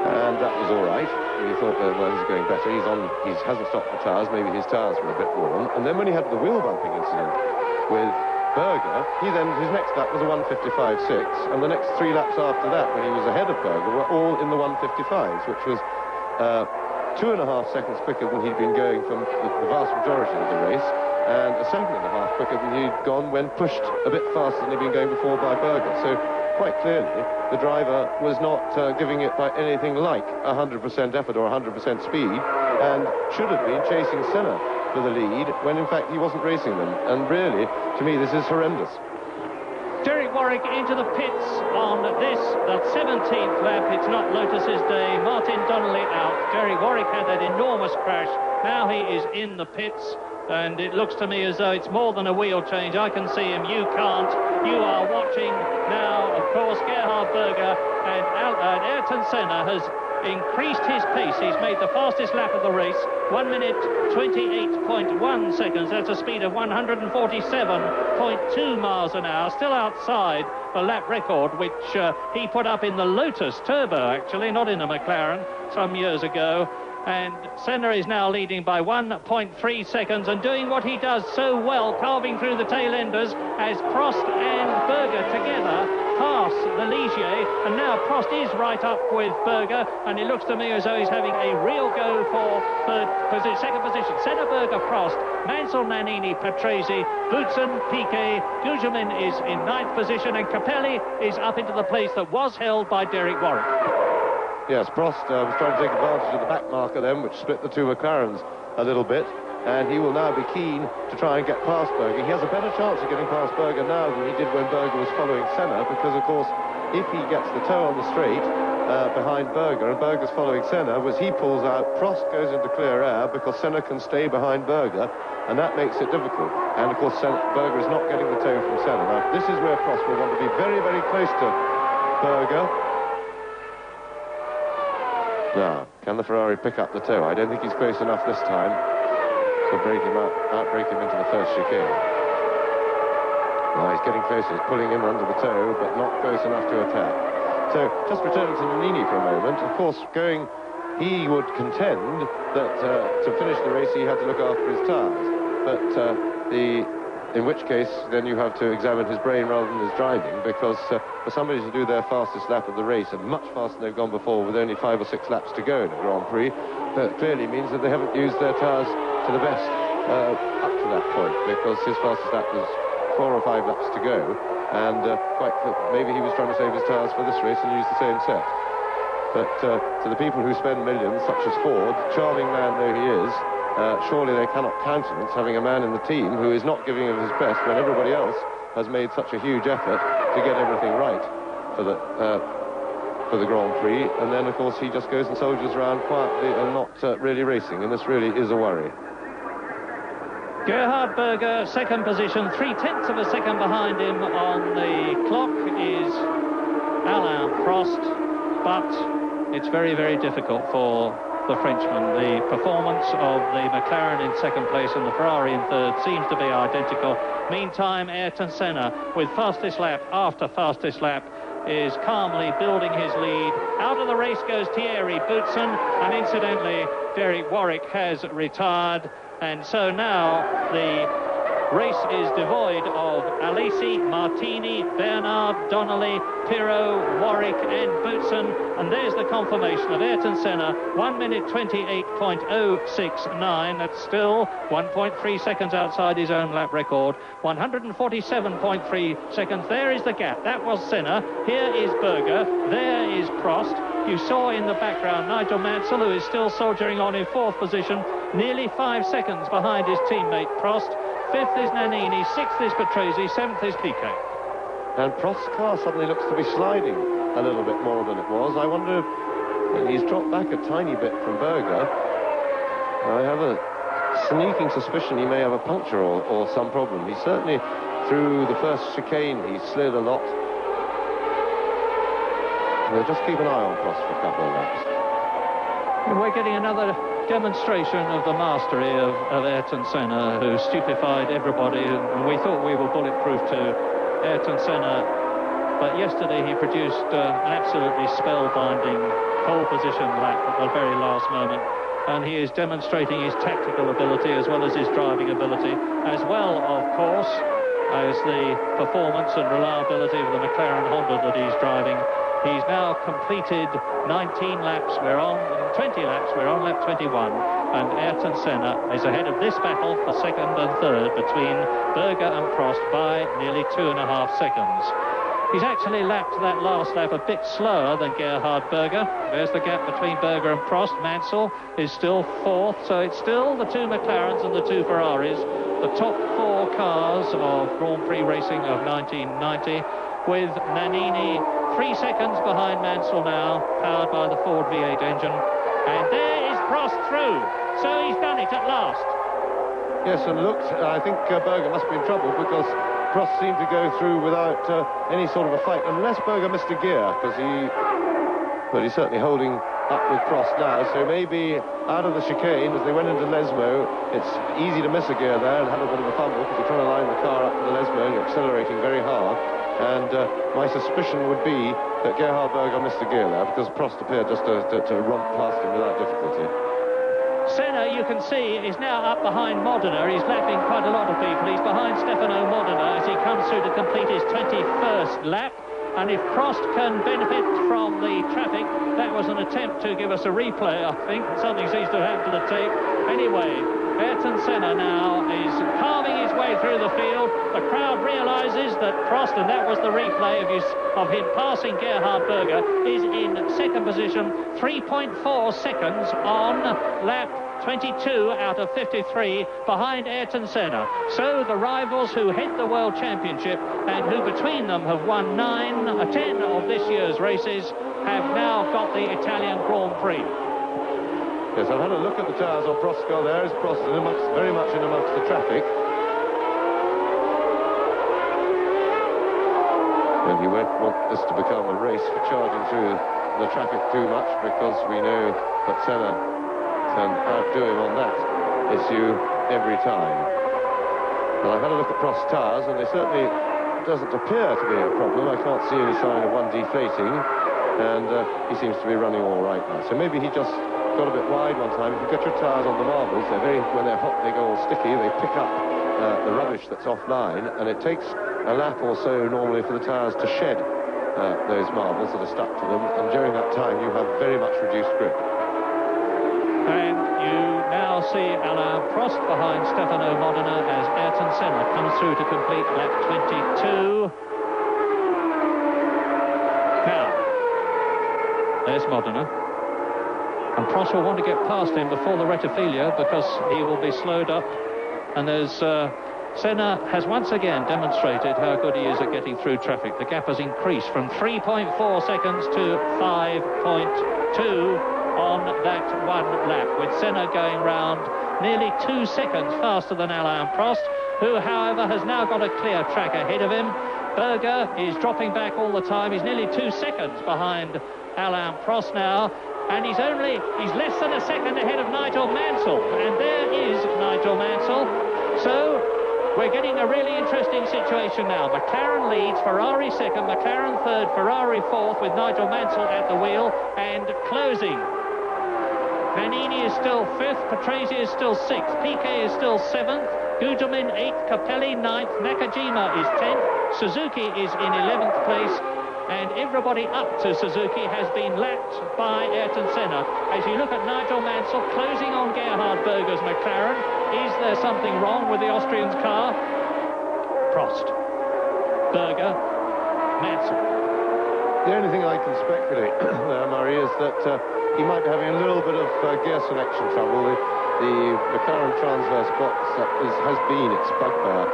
and that was all right. We thought, well, he's going better. He hasn't stopped the tyres. Maybe his tyres were a bit worn. And then when he had the wheel bumping incident with Berger, his next lap was a 1:55.6, and the next 3 laps after that, when he was ahead of Berger, were all in the 1:55s, which was 2.5 seconds quicker than he'd been going from the vast majority of the race, and a 1.5 quicker than he'd gone when pushed a bit faster than he'd been going before by Berger. So quite clearly the driver was not giving it by anything like 100% effort or 100% speed, and should have been chasing Senna for the lead when in fact he wasn't racing them. And really, to me, this is horrendous. Derek Warwick into the pits on this, the 17th lap. It's not Lotus's day. Martin Donnelly out. Derek Warwick had that enormous crash. Now he is in the pits, and it looks to me as though it's more than a wheel change. I can see him. You can't. You are watching now, of course, Gerhard Berger, and Ayrton Senna has increased his pace. He's made the fastest lap of the race, 1 minute 28.1 seconds. That's a speed of 147.2 miles an hour, still outside the lap record which he put up in the Lotus Turbo, actually, not in a McLaren, some years ago. And Senna is now leading by 1.3 seconds and doing what he does so well, carving through the tail-enders as Prost and Berger together pass the Ligier. And now Prost is right up with Berger, and it looks to me as though he's having a real go for second position. Senna, Berger, Prost, Mansell, Nannini, Patrese, Boutsen, Piquet, Gugelmin is in 9th position, and Capelli is up into the place that was held by Derek Warwick. Yes, Prost was trying to take advantage of the back marker then, which split the two McLarens a little bit, and he will now be keen to try and get past Berger. He has a better chance of getting past Berger now than he did when Berger was following Senna, because, of course, if he gets the toe on the straight behind Berger, and Berger's following Senna, as he pulls out, Prost goes into clear air because Senna can stay behind Berger, and that makes it difficult. And, of course, Berger is not getting the toe from Senna. Now, this is where Prost will want to be very, very close to Berger. Now, can the Ferrari pick up the toe? I don't think he's close enough this time to break him outbreak him into the first chicane. Now he's getting closer, he's pulling him under the toe, but not close enough to attack. So, just returning to Nannini for a moment, of course, he would contend that to finish the race he had to look after his tyres, but in which case then you have to examine his brain rather than his driving, because for somebody to do their fastest lap of the race, and much faster than they've gone before with only 5 or 6 laps to go in a Grand Prix, that clearly means that they haven't used their tyres to the best up to that point, because his fastest lap was 4 or 5 laps to go, and maybe he was trying to save his tyres for this race and use the same set. But to the people who spend millions, such as Ford, charming man though he is, surely they cannot countenance having a man in the team who is not giving of his best when everybody else has made such a huge effort to get everything right for the Grand Prix, and then of course he just goes and soldiers around quietly and not really racing, and this really is a worry. Gerhard Berger, second position, 0.3 of a second behind him on the clock is Alain Prost, but it's very, very difficult for the Frenchman. The performance of the McLaren in second place and the Ferrari in third seems to be identical. Meantime, Ayrton Senna, with fastest lap after fastest lap, is calmly building his lead. Out of the race goes Thierry Boutsen, and incidentally, Derek Warwick has retired, and so now the race is devoid of Alesi, Martini, Bernard, Donnelly, Pirot, Warwick and Boutsen, and there's the confirmation of Ayrton Senna, 1 minute 28.069. That's still 1.3 seconds outside his own lap record. 147.3 seconds. There is the gap. That was Senna. Here is Berger. There is Prost. You saw in the background Nigel Mansell, who is still soldiering on in 4th position, nearly 5 seconds behind his teammate Prost. 5th is Nannini, 6th is Patrese, 7th is Piquet. And Prost's car suddenly looks to be sliding a little bit more than it was. I wonder if he's dropped back a tiny bit from Berger. I have a sneaking suspicion he may have a puncture or some problem. He certainly, through the first chicane, he slid a lot. We'll just keep an eye on Prost for a couple of laps. And we're getting another demonstration of the mastery of Ayrton Senna, who stupefied everybody, and we thought we were bulletproof to Ayrton Senna, but yesterday he produced an absolutely spellbinding pole position lap at the very last moment, and he is demonstrating his tactical ability as well as his driving ability, as well, of course, as the performance and reliability of the McLaren-Honda that he's driving. He's now completed 19 laps. We're on 20 laps. We're on lap 21. And Ayrton Senna is ahead of this battle for second and third between Berger and Prost by nearly 2.5 seconds. He's actually lapped that last lap a bit slower than Gerhard Berger. There's the gap between Berger and Prost. Mansell is still 4th, so it's still the 2 McLarens and the 2 Ferraris, the top 4 cars of Grand Prix racing of 1990, with Nannini 3 seconds behind Mansell now, powered by the Ford V8 engine. And there is Prost through. So he's done it at last. Yes, and looked, I think Berger must be in trouble, because Prost seemed to go through without any sort of a fight, unless Berger missed a gear, because he's certainly holding up with Prost now, so maybe out of the chicane, as they went into Lesmo, it's easy to miss a gear there and have a bit of a fumble, because you're trying to line the car up to the Lesmo and you're accelerating very hard. And my suspicion would be that Gerhard Berger missed a gear there, because Prost appeared just to romp past him without difficulty. Senna, you can see, is now up behind Modena. He's lapping quite a lot of people. He's behind Stefano Modena as he comes through to complete his 21st lap. And if Prost can benefit from the traffic, that was an attempt to give us a replay, I think. Something seems to have happened to the tape. Anyway, Ayrton Senna now is carving his way through the field. The crowd realises that Prost, and that was the replay of him passing Gerhard Berger, is in second position, 3.4 seconds on lap 22 out of 53 behind Ayrton Senna. So the rivals who head the World Championship and who between them have won 10 of this year's races have now got the Italian Grand Prix. Yes, I've had a look at the tyres on Prost's car. There is Prost very much in amongst the traffic. And he won't want this to become a race for charging through the traffic too much, because we know that Senna can outdo him on that issue every time. But I've had a look at Prost's tyres, and they certainly doesn't appear to be a problem. I can't see any sign of one deflating, and he seems to be running all right now. So maybe he just got a bit wide one time. If you get your tyres on the marbles, when they're hot, they go all sticky. They pick up the rubbish that's offline, and it takes a lap or so normally for the tyres to shed those marbles that are stuck to them, and during that time you have very much reduced grip. And you now see Alain Prost behind Stefano Modena as Ayrton Senna comes through to complete lap 22. Now, there's Modena. And Prost will want to get past him before the Rettifilia, because he will be slowed up. And there's Senna has once again demonstrated how good he is at getting through traffic. The gap has increased from 3.4 seconds to 5.2 on that one lap, with Senna going round nearly 2 seconds faster than Alain Prost, who, however, has now got a clear track ahead of him. Berger is dropping back all the time. He's nearly 2 seconds behind Alain Prost now, and he's less than a second ahead of Nigel Mansell, and there is Nigel Mansell. So we're getting a really interesting situation now. McLaren leads, Ferrari second, McLaren third, Ferrari fourth, with Nigel Mansell at the wheel and closing. Nannini is still fifth, Patrese is still sixth, Piquet is still seventh, Gugelmin eighth, Capelli ninth, Nakajima is 10th, Suzuki is in 11th place, and everybody up to Suzuki has been lapped by Ayrton Senna. As you look at Nigel Mansell closing on Gerhard Berger's McLaren, is there something wrong with the Austrian's car? Prost, Berger, Mansell. The only thing I can speculate there, Murray, is that he might be having a little bit of gear selection trouble. The McLaren transverse box has been its bugbear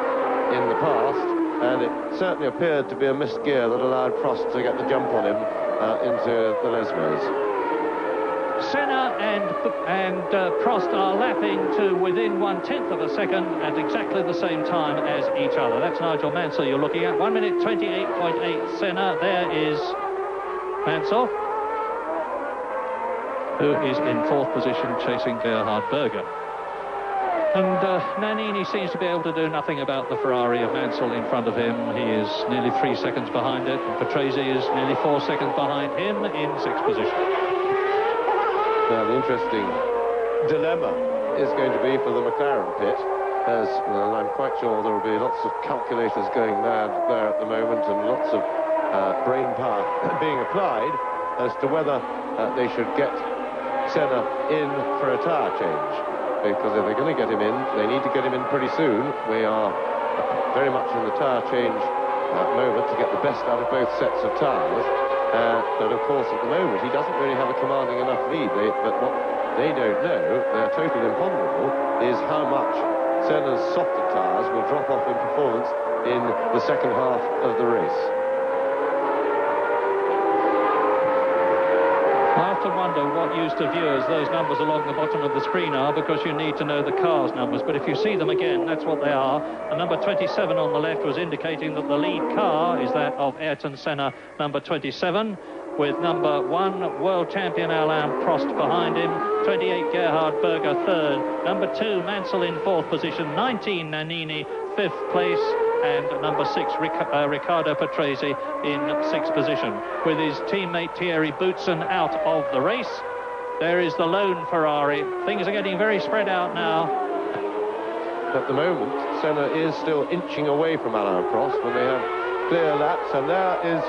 in the past, and it certainly appeared to be a missed gear that allowed Prost to get the jump on him into the Lesmos. Senna and Prost are lapping to within 1/10 of a second at exactly the same time as each other. That's Nigel Mansell you're looking at. 1 minute 28.8 Senna. There is Mansell, who is in fourth position chasing Gerhard Berger. And Nannini seems to be able to do nothing about the Ferrari of Mansell in front of him. He is nearly 3 seconds behind it. And Patrese is nearly 4 seconds behind him in sixth position. Now, the interesting dilemma is going to be for the McLaren pit, as well, I'm quite sure there will be lots of calculators going mad there at the moment, and lots of brain power being applied as to whether they should get Senna in for a tyre change. Because if they're going to get him in, they need to get him in pretty soon. We are very much in the tyre change moment to get the best out of both sets of tyres. But of course, at the moment, he doesn't really have a commanding enough lead. But what they don't know, they're totally imponderable, is how much Senna's softer tyres will drop off in performance in the second half of the race. I often wonder what use to viewers those numbers along the bottom of the screen are, because you need to know the car's numbers. But if you see them again, that's what they are. The number 27 on the left was indicating that the lead car is that of Ayrton Senna, number 27, with number 1 world champion Alain Prost behind him, 28 Gerhard Berger third, number 2 Mansell in fourth position, 19 Nannini fifth place, and number 6 Riccardo Patrese in sixth position, with his teammate Thierry Boutsen out of the race. There is the lone Ferrari. Things are getting very spread out now. At the moment, Senna is still inching away from Alain Prost when they have clear laps, and there is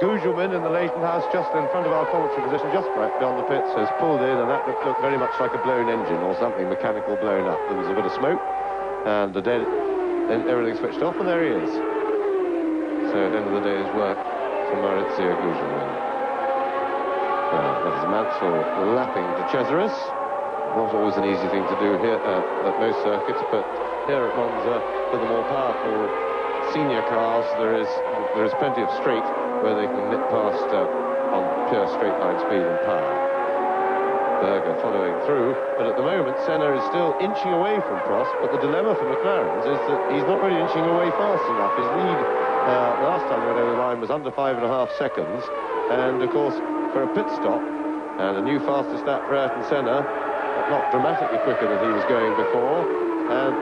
Gugelmin in the Leighton house just in front of our commentary position, just right beyond the pits, has pulled in, and that looked very much like a blown engine or something mechanical blown up. There was a bit of smoke, and then everything switched off, and there he is. So at the end of the day's work for Maurizio Gugelmin. That is Mansell lapping de Cesaris. Not always an easy thing to do here at most circuits, but here at Monza, for the more powerful senior cars, there is plenty of straight where they can nip past on pure straight line speed and power. Berger following through, but at the moment Senna is still inching away from Prost, but the dilemma for McLaren's is that he's not really inching away fast enough. His lead last time he went over the line was under 5.5 seconds, and of course for a pit stop and a new fastest lap for Ayrton Senna, not dramatically quicker than he was going before,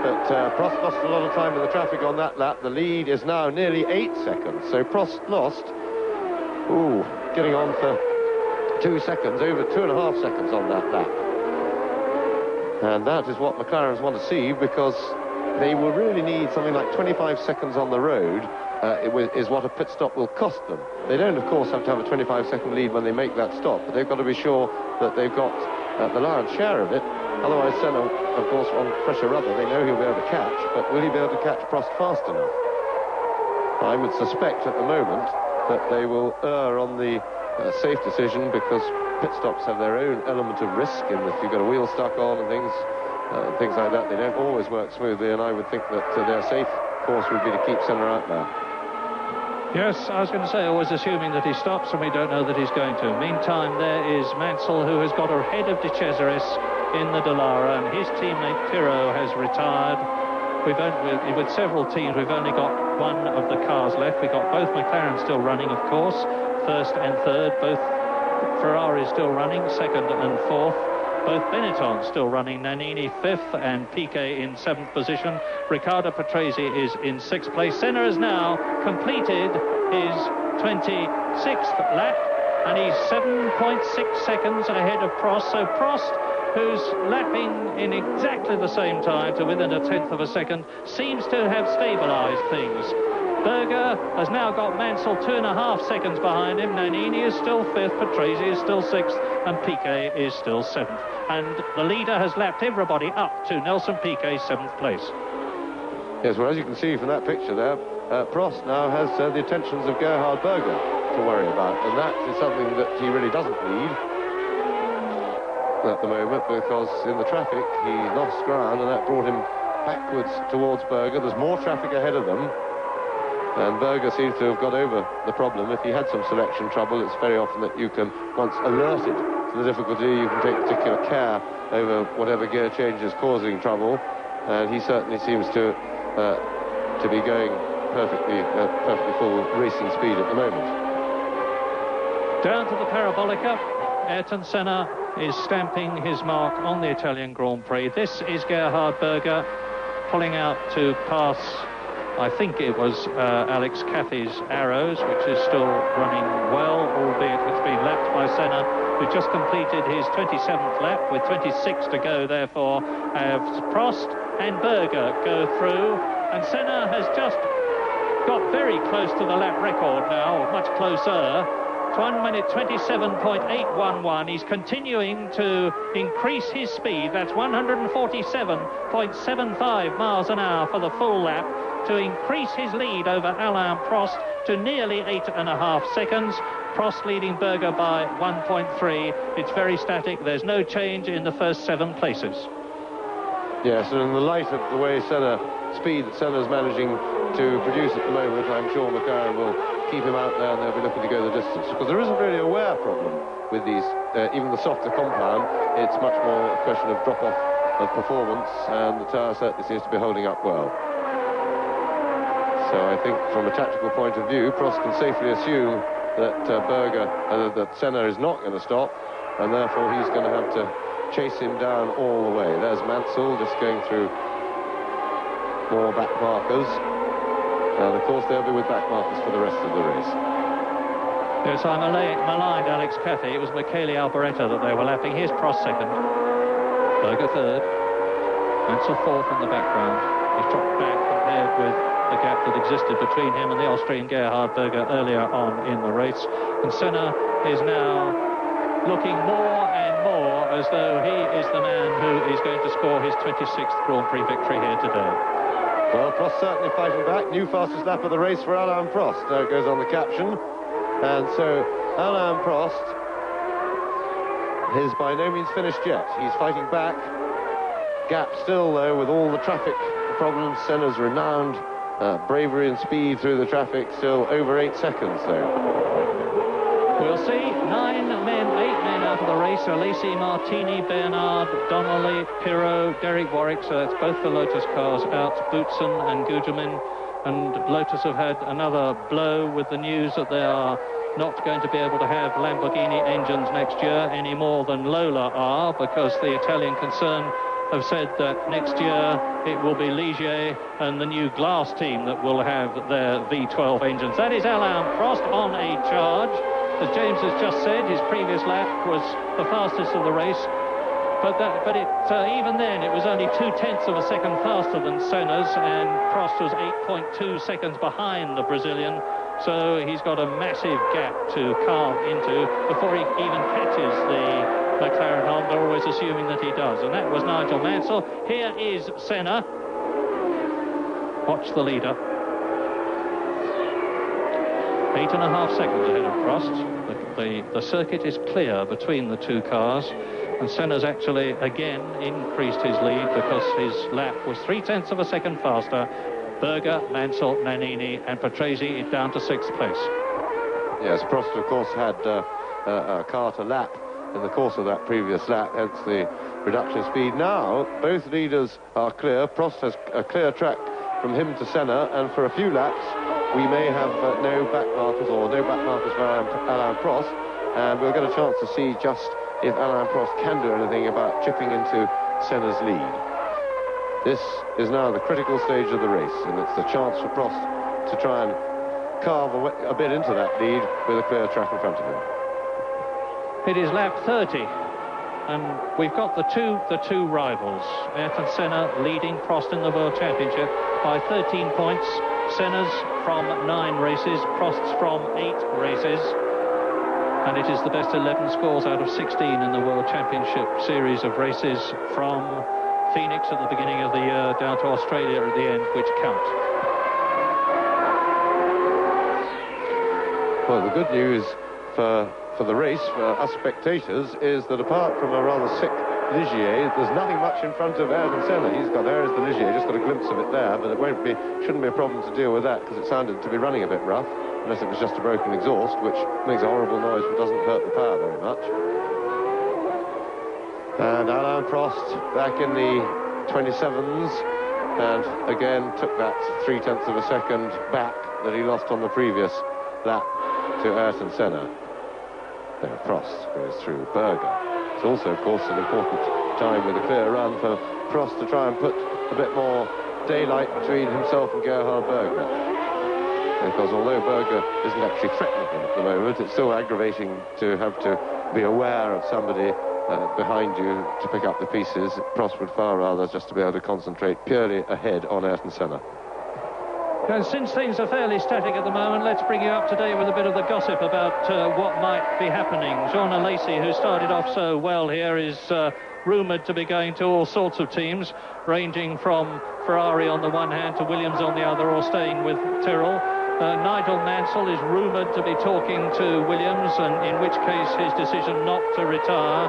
but Prost lost a lot of time in the traffic on that lap. The lead is now nearly 8 seconds, so Prost lost, getting on for 2 seconds, over 2.5 seconds on that lap. And that is what McLaren's want to see, because they will really need something like 25 seconds on the road, is what a pit stop will cost them. They don't, of course, have to have a 25-second lead when they make that stop, but they've got to be sure that they've got the lion's share of it. Otherwise, Senna, of course, on fresher rubber, they know he'll be able to catch, but will he be able to catch Prost fast enough? I would suspect at the moment that they will err on the safe decision, because pit stops have their own element of risk, in that you've got a wheel stuck on and things like that. They don't always work smoothly, and I would think that their safe course would be to keep Senna out there. Yes, I was going to say, always assuming that he stops, and we don't know that he's going to. Meantime, there is Mansell, who has got ahead of de Cesaris in the Dallara, and his teammate Pirro has retired. With several teams, we've only got one of the cars left. We've got both McLaren still running, of course, first and third, both Ferraris still running, second and fourth. Both Benetton still running, Nannini fifth and Piquet in seventh position. Riccardo Patrese is in sixth place. Senna has now completed his 26th lap, and he's 7.6 seconds ahead of Prost. So Prost, who's lapping in exactly the same time to within a tenth of a second, seems to have stabilised things. Berger has now got Mansell 2.5 seconds behind him. Nannini is still fifth, Patrese is still sixth, and Piquet is still seventh. And the leader has lapped everybody up to Nelson Piquet's seventh place. Yes, well, as you can see from that picture there, Prost now has the attentions of Gerhard Berger to worry about, and that is something that he really doesn't need at the moment, because in the traffic he lost ground, and that brought him backwards towards Berger. There's more traffic ahead of them, and Berger seems to have got over the problem. If he had some selection trouble, it's very often that you can, once alerted to the difficulty, you can take particular care over whatever gear change is causing trouble, and he certainly seems to be going perfectly full racing speed at the moment. Down to the Parabolica, Ayrton Senna is stamping his mark on the Italian Grand Prix. This is Gerhard Berger pulling out to pass, I think it was Alex Cathy's Arrows, which is still running well, albeit it's been lapped by Senna, who just completed his 27th lap with 26 to go. Therefore, Prost and Berger go through, and Senna has just got very close to the lap record now, or much closer. 1 minute 27.811. He's continuing to increase his speed. That's 147.75 miles an hour for the full lap, to increase his lead over Alain Prost to nearly 8.5 seconds. Prost leading Berger by 1.3. It's very static. There's no change in the first 7 places. Yes, and in the light of the way speed that Senna's managing to produce at the moment, I'm sure McLaren will keep him out there, and they'll be looking to go the distance, because there isn't really a wear problem with these, even the softer compound. It's much more a question of drop-off of performance, and the tyre certainly seems to be holding up well. So I think from a tactical point of view, Prost can safely assume that that Senna is not going to stop, and therefore he's going to have to chase him down all the way. There's Mansell just going through more back markers, and of course they'll be with back markers for the rest of the race. Yes, I maligned Alex Cathy. It was Michele Alboreto that they were lapping. Here's Prost second. Berger third. Mansell fourth in the background. He's dropped back compared with the gap that existed between him and the Austrian Gerhard Berger earlier on in the race. And Senna is now looking more and more as though he is the man who is going to score his 26th Grand Prix victory here today. Well, Prost certainly fighting back. New fastest lap of the race for Alain Prost. There it goes on the caption. And so Alain Prost is by no means finished yet. He's fighting back. Gap still, though, with all the traffic problems. Senna's renowned bravery and speed through the traffic, still over 8 seconds, though. We'll see 8 men out of the race. Alesi, Martini, Bernard, Donnelly, Pirot, Derek Warwick, so that's both the Lotus cars out. Boutsen and Gugelmin. And Lotus have had another blow with the news that they are not going to be able to have Lamborghini engines next year any more than Lola are, because the Italian concern have said that next year it will be Ligier and the new Glass team that will have their V12 engines. That is Alain Prost on a charge. As James has just said, his previous lap was the fastest of the race. But even then, it was only 0.2 of a second faster than Senna's, and Prost was 8.2 seconds behind the Brazilian. So he's got a massive gap to carve into before he even catches the McLaren-Honda, always assuming that he does. And that was Nigel Mansell. Here is Senna. Watch the leader. 8.5 seconds ahead of Prost. The circuit is clear between the two cars. And Senna's actually again increased his lead because his lap was 0.3 of a second faster. Berger, Mansell, Nannini and Patrese is down to 6th place. Yes, Prost of course had a car to lap in the course of that previous lap, hence the reduction in speed. Now both leaders are clear. Prost has a clear track from him to Senna, and for a few laps we may have no back markers for Alain Prost, and we'll get a chance to see just if Alain Prost can do anything about chipping into Senna's lead. This is now the critical stage of the race, and it's the chance for Prost to try and carve a bit into that lead with a clear track in front of him. It is lap 30, and we've got the two rivals. Ayrton Senna leading Prost in the World Championship by 13 points. Senna's from 9 races, Prost's from 8 races. And it is the best 11 scores out of 16 in the World Championship series of races, from Phoenix at the beginning of the year down to Australia at the end, which count. Well, the good news for the race, for us spectators, is that apart from a rather sick Ligier, there's nothing much in front of Ayrton Senna. There is the Ligier, just got a glimpse of it there, but it shouldn't be a problem to deal with that, because it sounded to be running a bit rough. Unless it was just a broken exhaust, which makes a horrible noise but doesn't hurt the power very much. And Alain Prost back in the 27s, and again took that 0.3 of a second back that he lost on the previous lap to Ayrton Senna. There, Prost goes through Berger. It's also, of course, an important time with a clear run for Prost to try and put a bit more daylight between himself and Gerhard Berger. Because although Berger isn't actually threatening him at the moment, it's still aggravating to have to be aware of somebody behind you to pick up the pieces. Prost would far rather just to be able to concentrate purely ahead on Ayrton Senna. And since things are fairly static at the moment, let's bring you up to date with a bit of the gossip about what might be happening. Jean Alesi, who started off so well here, is rumoured to be going to all sorts of teams, ranging from Ferrari on the one hand to Williams on the other, or staying with Tyrrell. Nigel Mansell is rumoured to be talking to Williams, and in which case his decision not to retire,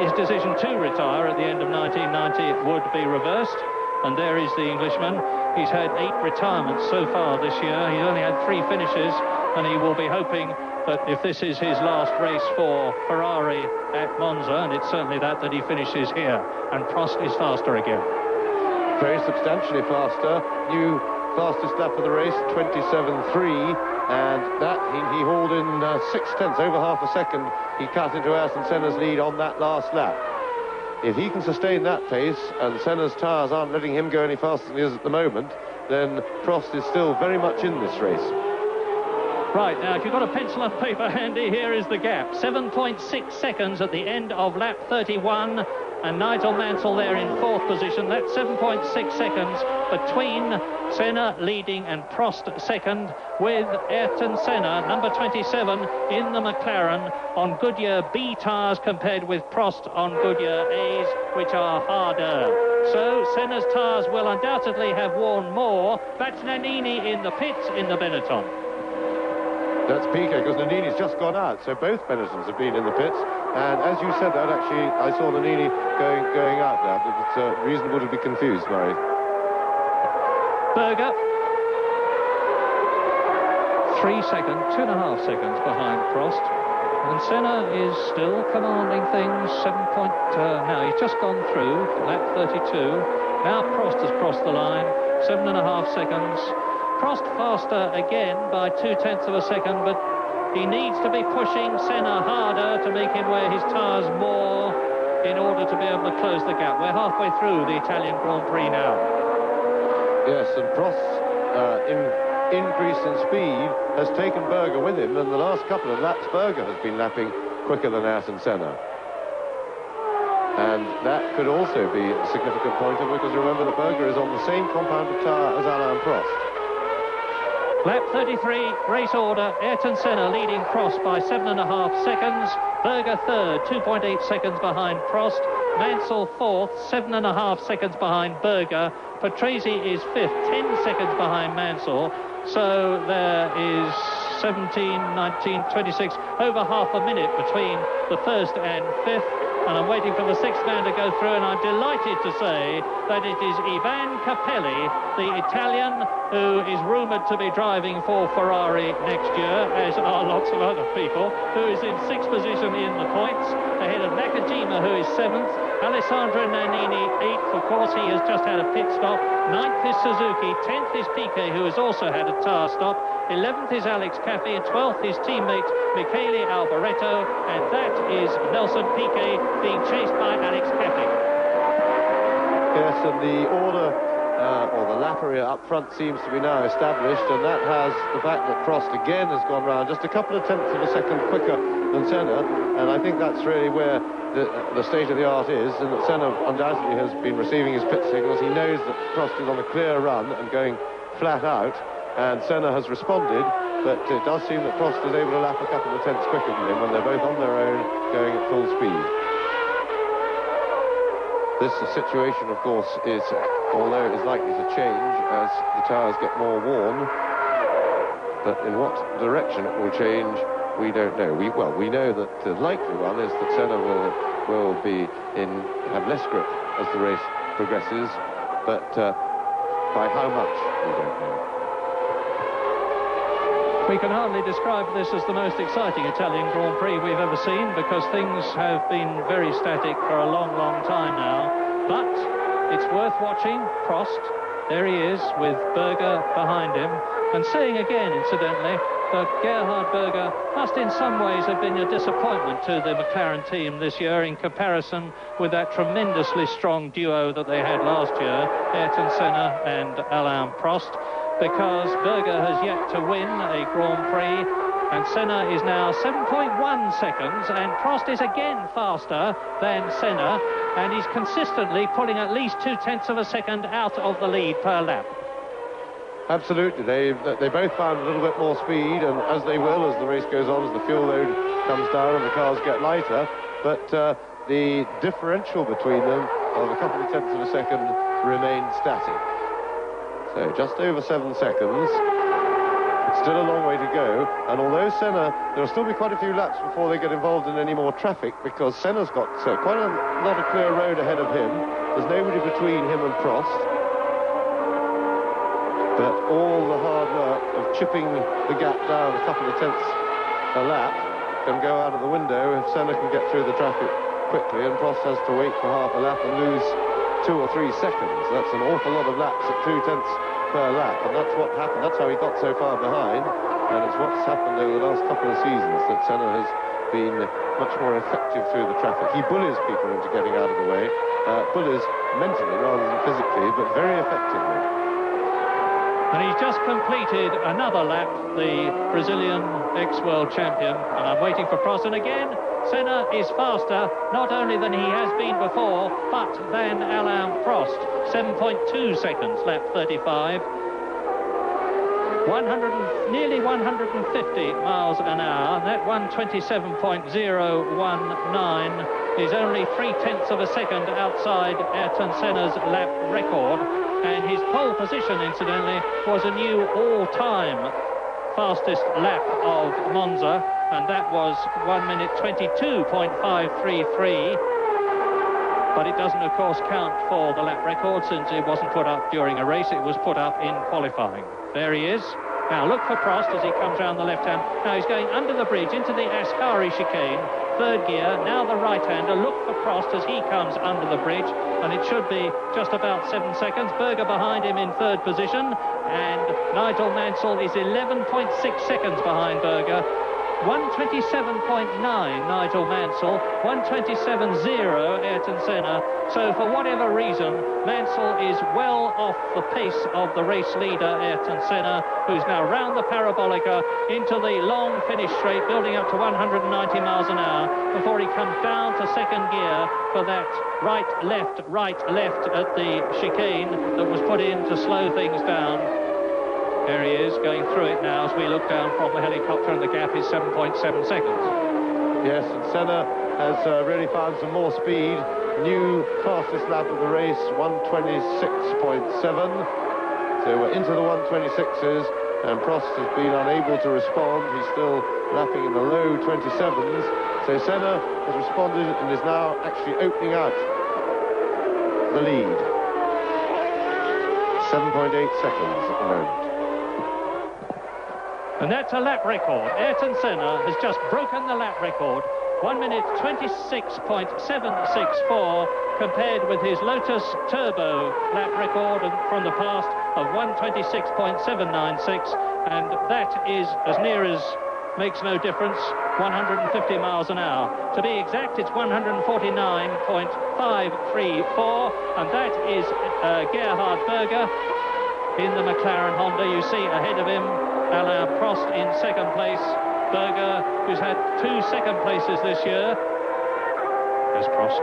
his decision to retire at the end of 1990 would be reversed. And there is the Englishman. He's had 8 retirements so far this year. He's only had 3 finishes, and he will be hoping that if this is his last race for Ferrari at Monza, and it's certainly that he finishes here. And Prost is faster again. Very substantially faster. New fastest lap of the race, 27.3, and that he hauled in 0.6, over half a second. He cut into Ayrton Senna's lead on that last lap. If he can sustain that pace, and Senna's tyres aren't letting him go any faster than he is at the moment, then Prost is still very much in this race. Right, now, if you've got a pencil and paper handy, here is the gap. 7.6 seconds at the end of lap 31, and Nigel Mansell there in 4th position. That's 7.6 seconds between Senna leading and Prost second, with Ayrton Senna, number 27, in the McLaren on Goodyear B tyres compared with Prost on Goodyear A's, which are harder. So Senna's tyres will undoubtedly have worn more. That's Nannini in the pits in the Benetton. That's Piquet, because Nannini's just gone out, so both Benettons have been in the pits. And as you said that, actually, I saw Nannini going out there. It's reasonable to be confused, Murray. Berger, 2.5 seconds behind Prost. And Senna is still commanding things. Now he's just gone through lap 32. Now Prost has crossed the line, 7.5 seconds. Prost faster again by 0.2 of a second, but he needs to be pushing Senna harder to make him wear his tyres more in order to be able to close the gap. We're halfway through the Italian Grand Prix now. Yes, and Prost's increase in speed has taken Berger with him, and the last couple of laps Berger has been lapping quicker than Ayrton Senna. And that could also be a significant pointer, because remember that Berger is on the same compounded tyre as Alain Prost. Lap 33, race order. Ayrton Senna leading Prost by 7.5 seconds. Berger third, 2.8 seconds behind Prost. Mansell fourth, 7.5 seconds behind Berger. Patrese is fifth, 10 seconds behind Mansell. So there is 17, 19, 26, over half a minute between the first and fifth. And I'm waiting for the sixth man to go through, and I'm delighted to say that it is Ivan Capelli, the Italian, who is rumoured to be driving for Ferrari next year, as are lots of other people, who is in 6th position in the points, ahead of Nakajima, who is 7th, Alessandro Nannini 8th, of course he has just had a pit stop, 9th is Suzuki, 10th is Piquet, who has also had a tyre stop, 11th is Alex Caffey, 12th is teammate Michele Alboreto, and that is Nelson Piquet being chased by Alex Caffey. Yes, and the order, or the lap area up front seems to be now established, and that has the fact that Prost again has gone round just a couple of tenths of a second quicker than Senna, and I think that's really where the state of the art is, and that Senna undoubtedly has been receiving his pit signals. He knows that Prost is on a clear run and going flat out, and Senna has responded, but it does seem that Prost is able to lap a couple of tenths quicker than him when they're both on their own going at full speed. This situation, of course, is, although it is likely to change as the tyres get more worn, but in what direction it will change, we don't know. We know that the likely one is that Senna will have less grip as the race progresses, but by how much, we don't know. We can hardly describe this as the most exciting Italian Grand Prix we've ever seen, because things have been very static for a long, long time now. But it's worth watching. Prost, there he is with Berger behind him. And seeing again, incidentally, that Gerhard Berger must in some ways have been a disappointment to the McLaren team this year in comparison with that tremendously strong duo that they had last year, Ayrton Senna and Alain Prost, because Berger has yet to win a Grand Prix, and Senna is now 7.1 seconds, and Prost is again faster than Senna, and he's consistently pulling at least 0.2 of a second out of the lead per lap. Absolutely, they both found a little bit more speed, and as they will as the race goes on, as the fuel load comes down and the cars get lighter, but the differential between them of a couple of tenths of a second remained static. So just over 7 seconds. It's still a long way to go, and although Senna, there'll still be quite a few laps before they get involved in any more traffic, because Senna's got quite a lot of clear road ahead of him. There's nobody between him and Prost. But all the hard work of chipping the gap down a couple of tenths a lap can go out of the window if Senna can get through the traffic quickly, and Prost has to wait for half a lap and lose 2 or 3 seconds. That's an awful lot of laps at 0.2 per lap, and that's what happened. That's how he got so far behind, and it's what's happened over the last couple of seasons, that Senna has been much more effective through the traffic. He bullies people into getting out of the way, bullies mentally rather than physically, but very effectively. And he's just completed another lap, the Brazilian ex-world champion. And I'm waiting for Prost. And again, Senna is faster, not only than he has been before, but than Alain Prost. 7.2 seconds, lap 35. Nearly 150 miles an hour. That 127.019 is only 0.3 of a second outside Ayrton Senna's lap record. And his pole position, incidentally, was a new all-time fastest lap of Monza, and that was 1 minute 22.533. But it doesn't, of course, count for the lap record, since it wasn't put up during a race, it was put up in qualifying. There he is. Now look for Prost as he comes round the left hand. Now he's going under the bridge into the Ascari chicane, third gear. Now the right-hander. Look for Prost as he comes under the bridge, and it should be just about 7 seconds. Berger behind him in third position, and Nigel Mansell is 11.6 seconds behind Berger. 127.9 Nigel Mansell, 127.0 Ayrton Senna. So for whatever reason, Mansell is well off the pace of the race leader Ayrton Senna, who's now round the parabolica into the long finish straight, building up to 190 miles an hour before he comes down to second gear for that right-left at the chicane that was put in to slow things down. There he is, going through it now as we look down from the helicopter, and the gap is 7.7 seconds. Yes, and Senna has really found some more speed. New fastest lap of the race, 126.7. So we're into the 126s, and Prost has been unable to respond. He's still lapping in the low 27s. So Senna has responded and is now actually opening out the lead. 7.8 seconds at the moment. And that's a lap record. Ayrton Senna has just broken the lap record. 1 minute 26.764 compared with his Lotus Turbo lap record from the past of 126.796, and that is as near as makes no difference, 150 miles an hour. To be exact, it's 149.534, and that is Gerhard Berger in the McLaren-Honda. You see ahead of him Alain Prost in second place. Berger, who's had 2 second places this year. There's Prost.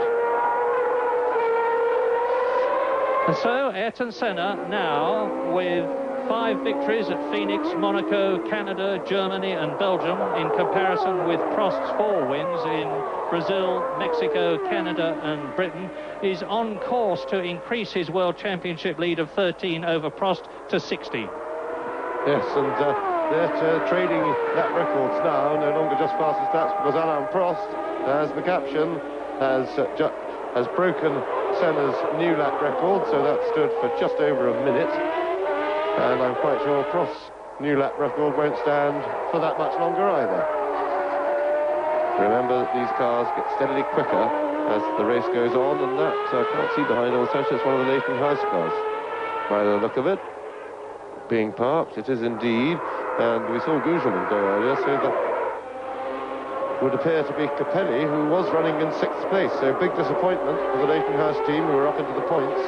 And so Ayrton Senna now with 5 victories at Phoenix, Monaco, Canada, Germany and Belgium, in comparison with Prost's 4 wins in Brazil, Mexico, Canada and Britain, is on course to increase his World Championship lead of 13 over Prost to 60. Yes, and they're trading lap records now, no longer just fastest laps, because Alain Prost, as the caption, has broken Senna's new lap record, so that stood for just over a minute. And I'm quite sure Prost's new lap record won't stand for that much longer either. Remember that these cars get steadily quicker as the race goes on, and that I can't see behind all such. It's one of the Nathan House cars. By the look of it, being parked, it is indeed, and we saw Gougelman go earlier, so that would appear to be Capelli, who was running in 6th place. So big disappointment for the Leighton House team, who were up into the points.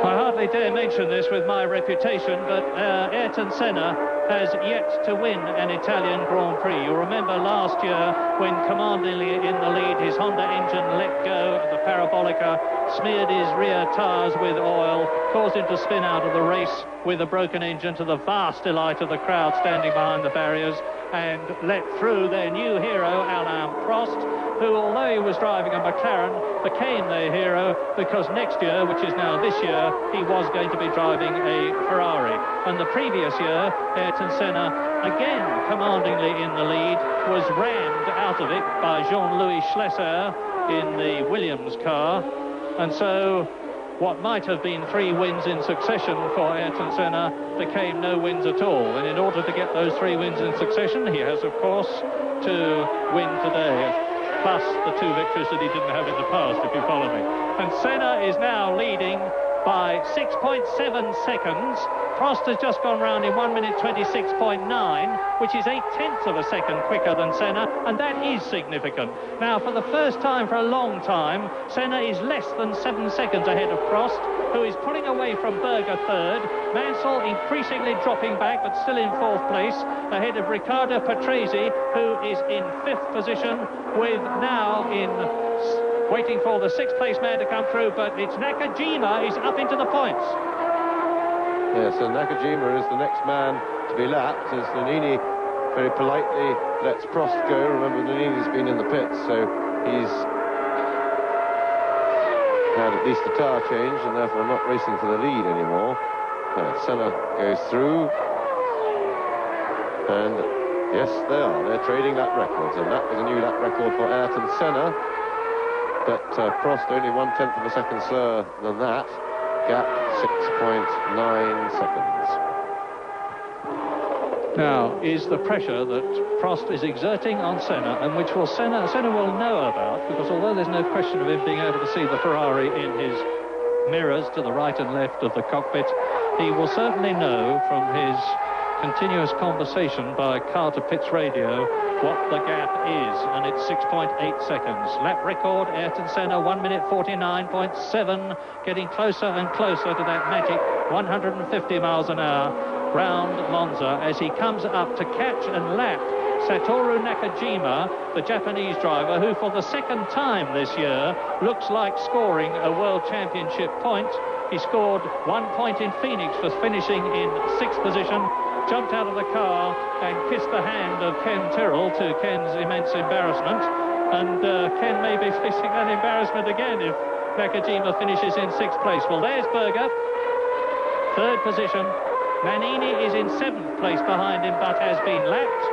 I hardly dare mention this with my reputation, but Ayrton Senna has yet to win an Italian Grand Prix. You'll remember last year when commandingly in the lead, his Honda engine let go at the parabolica, smeared his rear tyres with oil, caused him to spin out of the race with a broken engine, to the vast delight of the crowd standing behind the barriers, and let through their new hero, Alain Prost, who, although he was driving a McLaren, became their hero because next year, which is now this year, he was going to be driving a Ferrari. And the previous year, Ayrton Senna, again commandingly in the lead, was rammed out of it by Jean-Louis Schlesser in the Williams car. And so what might have been 3 wins in succession for Ayrton Senna became no wins at all. And in order to get those 3 wins in succession, he has, of course, to win today, plus the 2 victories that he didn't have in the past, if you follow me. And Senna is now leading by 6.7 seconds. Prost has just gone round in 1 minute 26.9, which is 0.8 of a second quicker than Senna, and that is significant. Now, for the first time for a long time, Senna is less than 7 seconds ahead of Prost, who is pulling away from Berger third. Mansell increasingly dropping back, but still in fourth place, ahead of Riccardo Patrese, who is in fifth position, with now waiting for the sixth place man to come through, but it's Nakajima is up into the points. Yes, so Nakajima is the next man to be lapped, as Nannini very politely lets Prost go. Remember, Nannini's been in the pits, so he's had at least a tyre change and therefore not racing for the lead anymore. Senna goes through, and yes, they are. They're trading lap records, and that was a new lap record for Ayrton Senna. But Prost only 1/10 of a second slower than that. Gap 6.9 seconds. Now, is the pressure that Prost is exerting on Senna, and which will Senna will know about, because although there's no question of him being able to see the Ferrari in his mirrors to the right and left of the cockpit, he will certainly know from his continuous conversation by Carter Pitts radio what the gap is, and it's 6.8 seconds. Lap record, Ayrton Senna, 1 minute 49.7, getting closer and closer to that magic 150 miles an hour round Monza as he comes up to catch and lap Satoru Nakajima, the Japanese driver, who for the second time this year looks like scoring a World Championship point. He scored 1 point in Phoenix for finishing in sixth position, jumped out of the car and kissed the hand of Ken Tyrrell, to Ken's immense embarrassment, and Ken may be facing that embarrassment again if Nakajima finishes in sixth place. Well, there's Berger, third position. Nannini is in seventh place behind him, but has been lapped.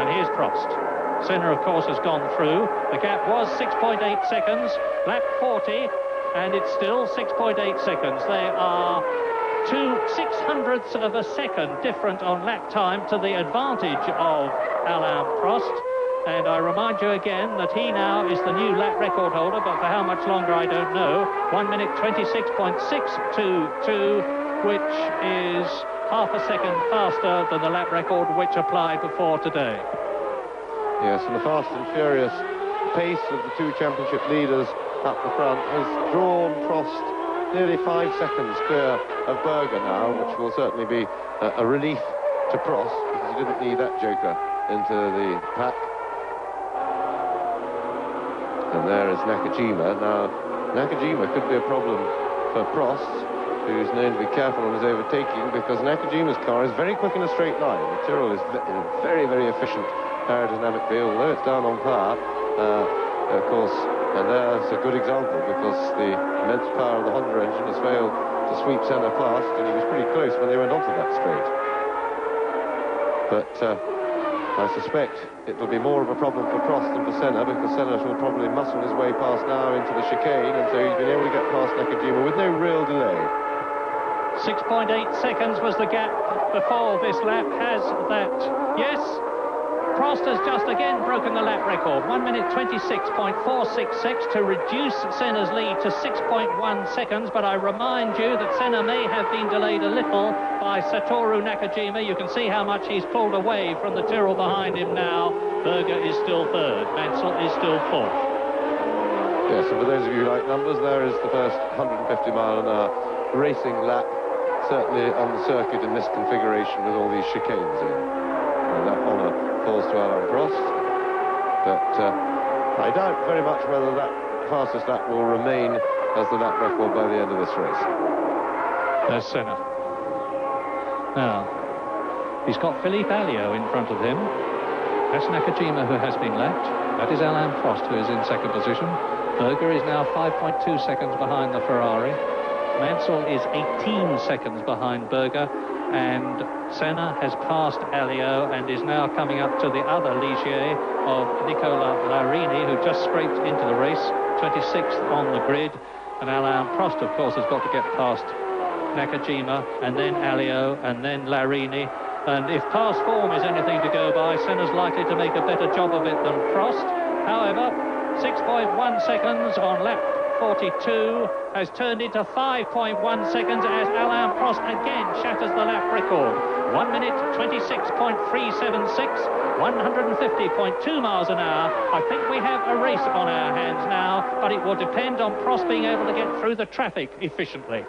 And here's Prost. Senna, of course, has gone through. The gap was 6.8 seconds, lap 40, and it's still 6.8 seconds. They are 2/600ths of a second different on lap time to the advantage of Alain Prost. And I remind you again that he now is the new lap record holder, but for how much longer I don't know. 1 minute 26.622, which is half a second faster than the lap record which applied before today. Yes, and the fast and furious pace of the two championship leaders up the front has drawn Prost nearly 5 seconds clear of Berger now, which will certainly be a relief to Prost, because he didn't need that joker into the pack. And there is Nakajima. Now, Nakajima could be a problem for Prost, who's known to be careful on his overtaking, because Nakajima's car is very quick in a straight line. The Tyrrell is in a very, very efficient aerodynamic field, although it's down on power, of course, and there's a good example, because the immense power of the Honda engine has failed to sweep Senna past, and he was pretty close when they went onto that straight. But I suspect it will be more of a problem for Prost than for Senna, because Senna will probably muscle his way past now into the chicane, and so he's been able to get past Nakajima with no real delay. 6.8 seconds was the gap before this lap. Has that? Yes. Prost has just again broken the lap record. 1 minute 26.466 to reduce Senna's lead to 6.1 seconds. But I remind you that Senna may have been delayed a little by Satoru Nakajima. You can see how much he's pulled away from the Tyrrell behind him now. Berger is still third. Mansell is still fourth. Yes, and for those of you who like numbers, there is the first 150 mile an hour racing lap, certainly on the circuit in this configuration with all these chicanes in. And that honour falls to Alain Prost, but I doubt very much whether that fastest lap will remain as the lap record by the end of this race. There's Senna. Now, he's got Philippe Alliot in front of him. That's Nakajima, who has been lapped. That is Alain Prost, who is in second position. Berger is now 5.2 seconds behind the Ferrari. Mansell is 18 seconds behind Berger, and Senna has passed Alliot and is now coming up to the other Ligier of Nicola Larini, who just scraped into the race, 26th on the grid. And Alain Prost, of course, has got to get past Nakajima, and then Alliot, and then Larini. And if past form is anything to go by, Senna's likely to make a better job of it than Prost. However, 6.1 seconds on lap 42 has turned into 5.1 seconds as Alain Prost again shatters the lap record. 1 minute 26.376, 150.2 miles an hour. I think we have a race on our hands now, but it will depend on Prost being able to get through the traffic efficiently.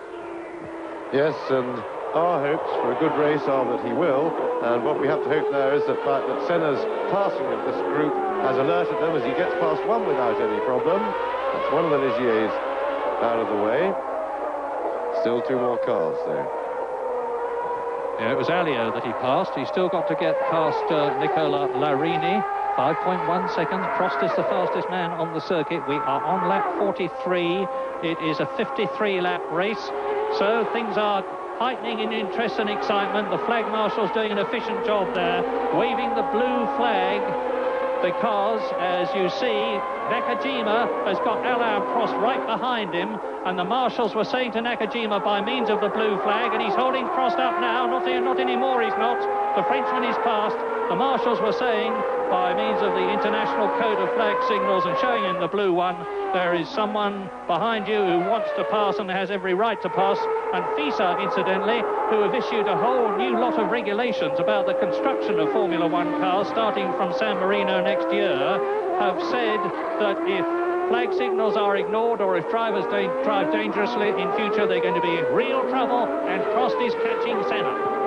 Yes, and our hopes for a good race are that he will, and what we have to hope there is the fact that Senna's passing of this group has alerted them as he gets past one without any problem. That's one of the Ligiers out of the way. Still two more cars, though. Yeah, it was Alliot that he passed. He's still got to get past Nicola Larini. 5.1 seconds. Prost is the fastest man on the circuit. We are on lap 43. It is a 53-lap race. So things are heightening in interest and excitement. The flag marshal's doing an efficient job there, waving the blue flag, because, as you see, Nakajima has got Alain Prost right behind him, and the marshals were saying to Nakajima by means of the blue flag, and he's holding Prost up now. Not anymore, he's not. The Frenchman is past. The marshals were saying, by means of the International Code of Flag Signals and showing him the blue one, there is someone behind you who wants to pass and has every right to pass. And FISA, incidentally, who have issued a whole new lot of regulations about the construction of Formula One cars starting from San Marino next year, have said that if flag signals are ignored or if drivers drive dangerously in future, they're going to be in real trouble, and Prost is catching Senna.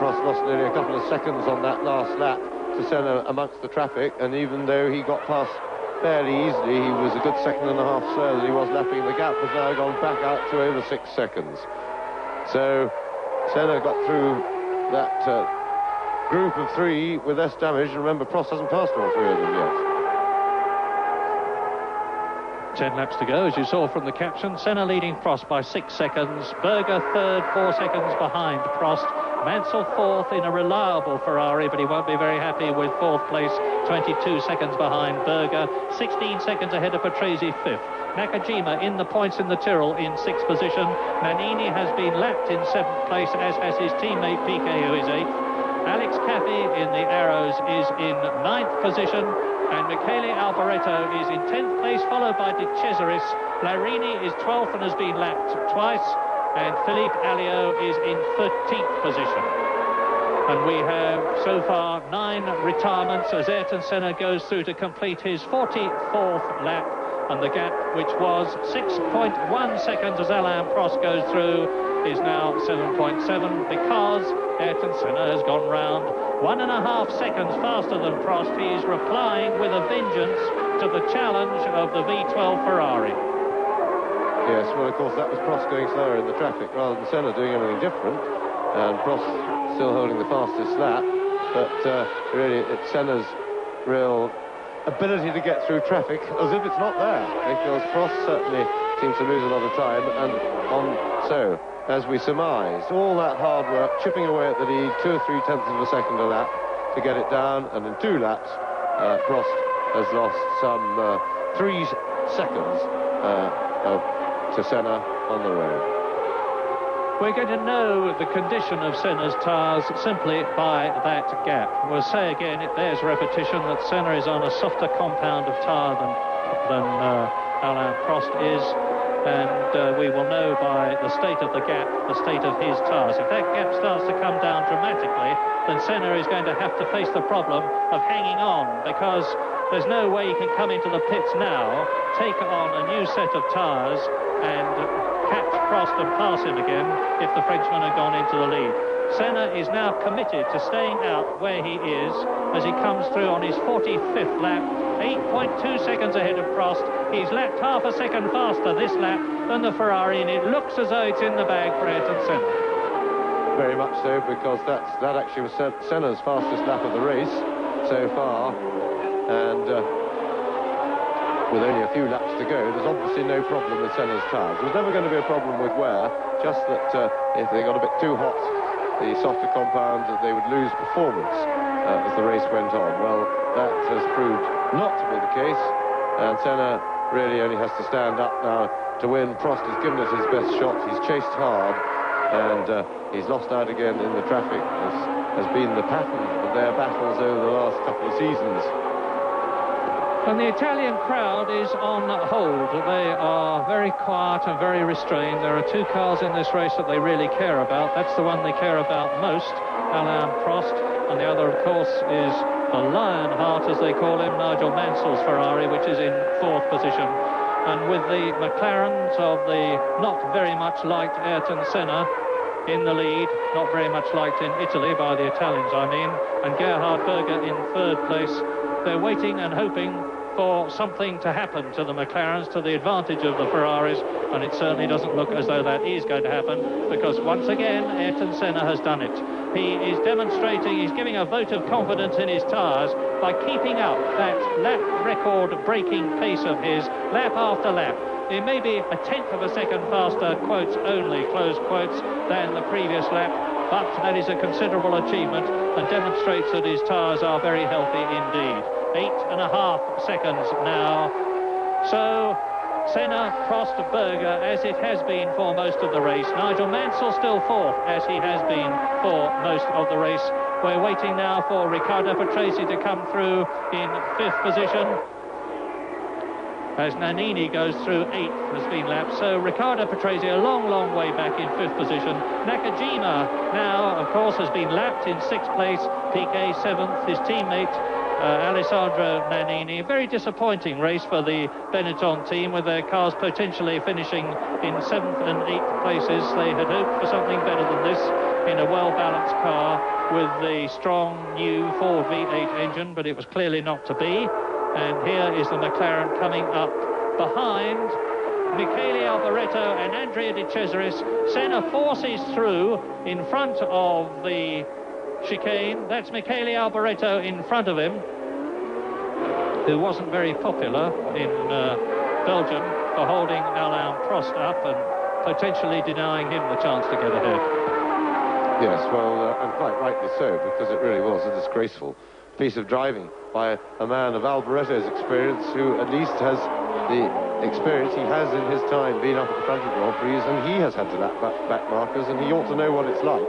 Prost lost nearly a couple of seconds on that last lap to Senna amongst the traffic, and even though he got past fairly easily, he was a good second and a half slower than he was lapping. The gap has now gone back out to over 6 seconds. So Senna got through that group of three with less damage. Remember, Prost hasn't passed all three of them yet. 10 laps to go, as you saw from the caption. Senna leading Prost by 6 seconds. Berger third, 4 seconds behind Prost. Mansell fourth in a reliable Ferrari, but he won't be very happy with fourth place, 22 seconds behind Berger, 16 seconds ahead of Patrese fifth. Nakajima in the points in the Tyrrell in 6th position. Nannini has been lapped in 7th place, as has his teammate Piquet, who is 8th. Alex Caffey in the Arrows is in 9th position, and Michele Alboreto is in 10th place, followed by De Cesaris. Larini is 12th and has been lapped twice, and Philippe Alliot is in 13th position. And we have so far 9 retirements as Ayrton Senna goes through to complete his 44th lap, and the gap, which was 6.1 seconds as Alain Prost goes through, is now 7.7, because Ayrton Senna has gone round 1.5 seconds faster than Prost. He is replying with a vengeance to the challenge of the V12 Ferrari. Yes, well, of course, that was Prost going slower in the traffic rather than Senna doing anything different. And Prost still holding the fastest lap. But really, it's Senna's real ability to get through traffic as if it's not there, because Prost certainly seems to lose a lot of time. And so, as we surmised, all that hard work, chipping away at the lead, 2 or 3 tenths of a second a lap to get it down. And in 2 laps, Prost has lost some 3 seconds to Senna on the road. We're going to know the condition of Senna's tyres simply by that gap. We'll say again, there's repetition, that Senna is on a softer compound of tyre than Alain Prost is, and we will know by the state of the gap, the state of his tyres. If that gap starts to come down dramatically, then Senna is going to have to face the problem of hanging on, because there's no way he can come into the pits now, take on a new set of tyres, and catch Prost and pass him again if the Frenchman had gone into the lead. Senna is now committed to staying out where he is as he comes through on his 45th lap, 8.2 seconds ahead of Prost. He's lapped half a second faster this lap than the Ferrari, and it looks as though it's in the bag for Ayrton Senna. Very much so, because that actually was Senna's fastest lap of the race so far, and with only a few laps to go, there's obviously no problem with Senna's tyres. There's never going to be a problem with wear, just that if they got a bit too hot, the softer compound, that they would lose performance as the race went on. Well, that has proved not to be the case, and Senna really only has to stand up now to win. Prost has given it his best shot, he's chased hard, and he's lost out again in the traffic, as has been the pattern of their battles over the last couple of seasons. And the Italian crowd is on hold. They are very quiet and very restrained. There are two cars in this race that they really care about. That's the one they care about most, Alain Prost, and the other, of course, is the Lionheart, as they call him, Nigel Mansell's Ferrari, which is in 4th position. And with the McLarens of the not very much liked Ayrton Senna in the lead, not very much liked in Italy by the Italians, I mean, and Gerhard Berger in 3rd place, they're waiting and hoping for something to happen to the McLarens to the advantage of the Ferraris, and it certainly doesn't look as though that is going to happen, because once again Ayrton Senna has done it. He is demonstrating, he's giving a vote of confidence in his tyres by keeping up that lap record breaking pace of his lap after lap. It may be a tenth of a second faster, quotes only, close quotes, than the previous lap, but that is a considerable achievement and demonstrates that his tyres are very healthy indeed. 8.5 seconds now. So Senna, Prost, Berger, as it has been for most of the race. Nigel Mansell still 4th, as he has been for most of the race. We're waiting now for Riccardo Patrese to come through in 5th position, as Nannini goes through 8th, has been lapped. So Riccardo Patrese a long, long way back in 5th position. Nakajima now, of course, has been lapped in 6th place. Piquet 7th, his teammate Alessandro Nannini. Very disappointing race for the Benetton team, with their cars potentially finishing in 7th and 8th places. They had hoped for something better than this in a well-balanced car with the strong new Ford V8 engine, but it was clearly not to be. And here is the McLaren coming up behind Michele Alboreto and Andrea De Cesaris. Senna forces through in front of the chicane. That's Michele Alboreto in front of him, who wasn't very popular in Belgium for holding Alain Prost up and potentially denying him the chance to get ahead. Yes, well, and quite rightly so, because it really was a disgraceful piece of driving by a man of Alboreto's experience, who at least has the experience he has in his time been up at the front of Grand Prix, and he has had to lap back markers, and he ought to know what it's like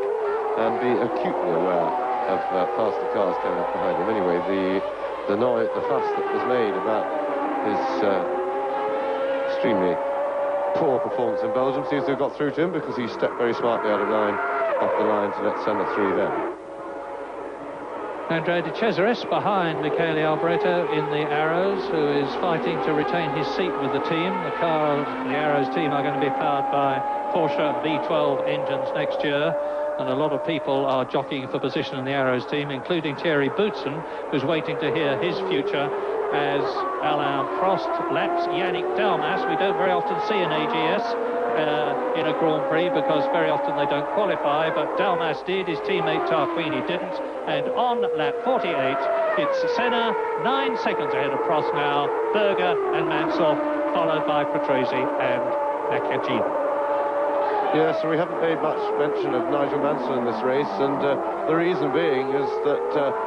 and be acutely aware of faster cars coming up behind him. Anyway, the fuss that was made about his extremely poor performance in Belgium seems to have got through to him, because he stepped very smartly off the line to let Senna through then. Andrea De Cesaris behind Michele Alboreto in the Arrows, who is fighting to retain his seat with the team. The Arrows team are going to be powered by Porsche V12 engines next year, and a lot of people are jockeying for position in the Arrows team, including Thierry Boutsen, who's waiting to hear his future as Alain Prost laps Yannick Dalmas. We don't very often see an AGS in a Grand Prix, because very often they don't qualify, but Dalmas did, his teammate Tarquini didn't, and on lap 48 it's Senna 9 seconds ahead of Prost now, Berger and Mansell, followed by Patrese and Nakajima. Yes, we haven't made much mention of Nigel Mansell in this race, and the reason being is that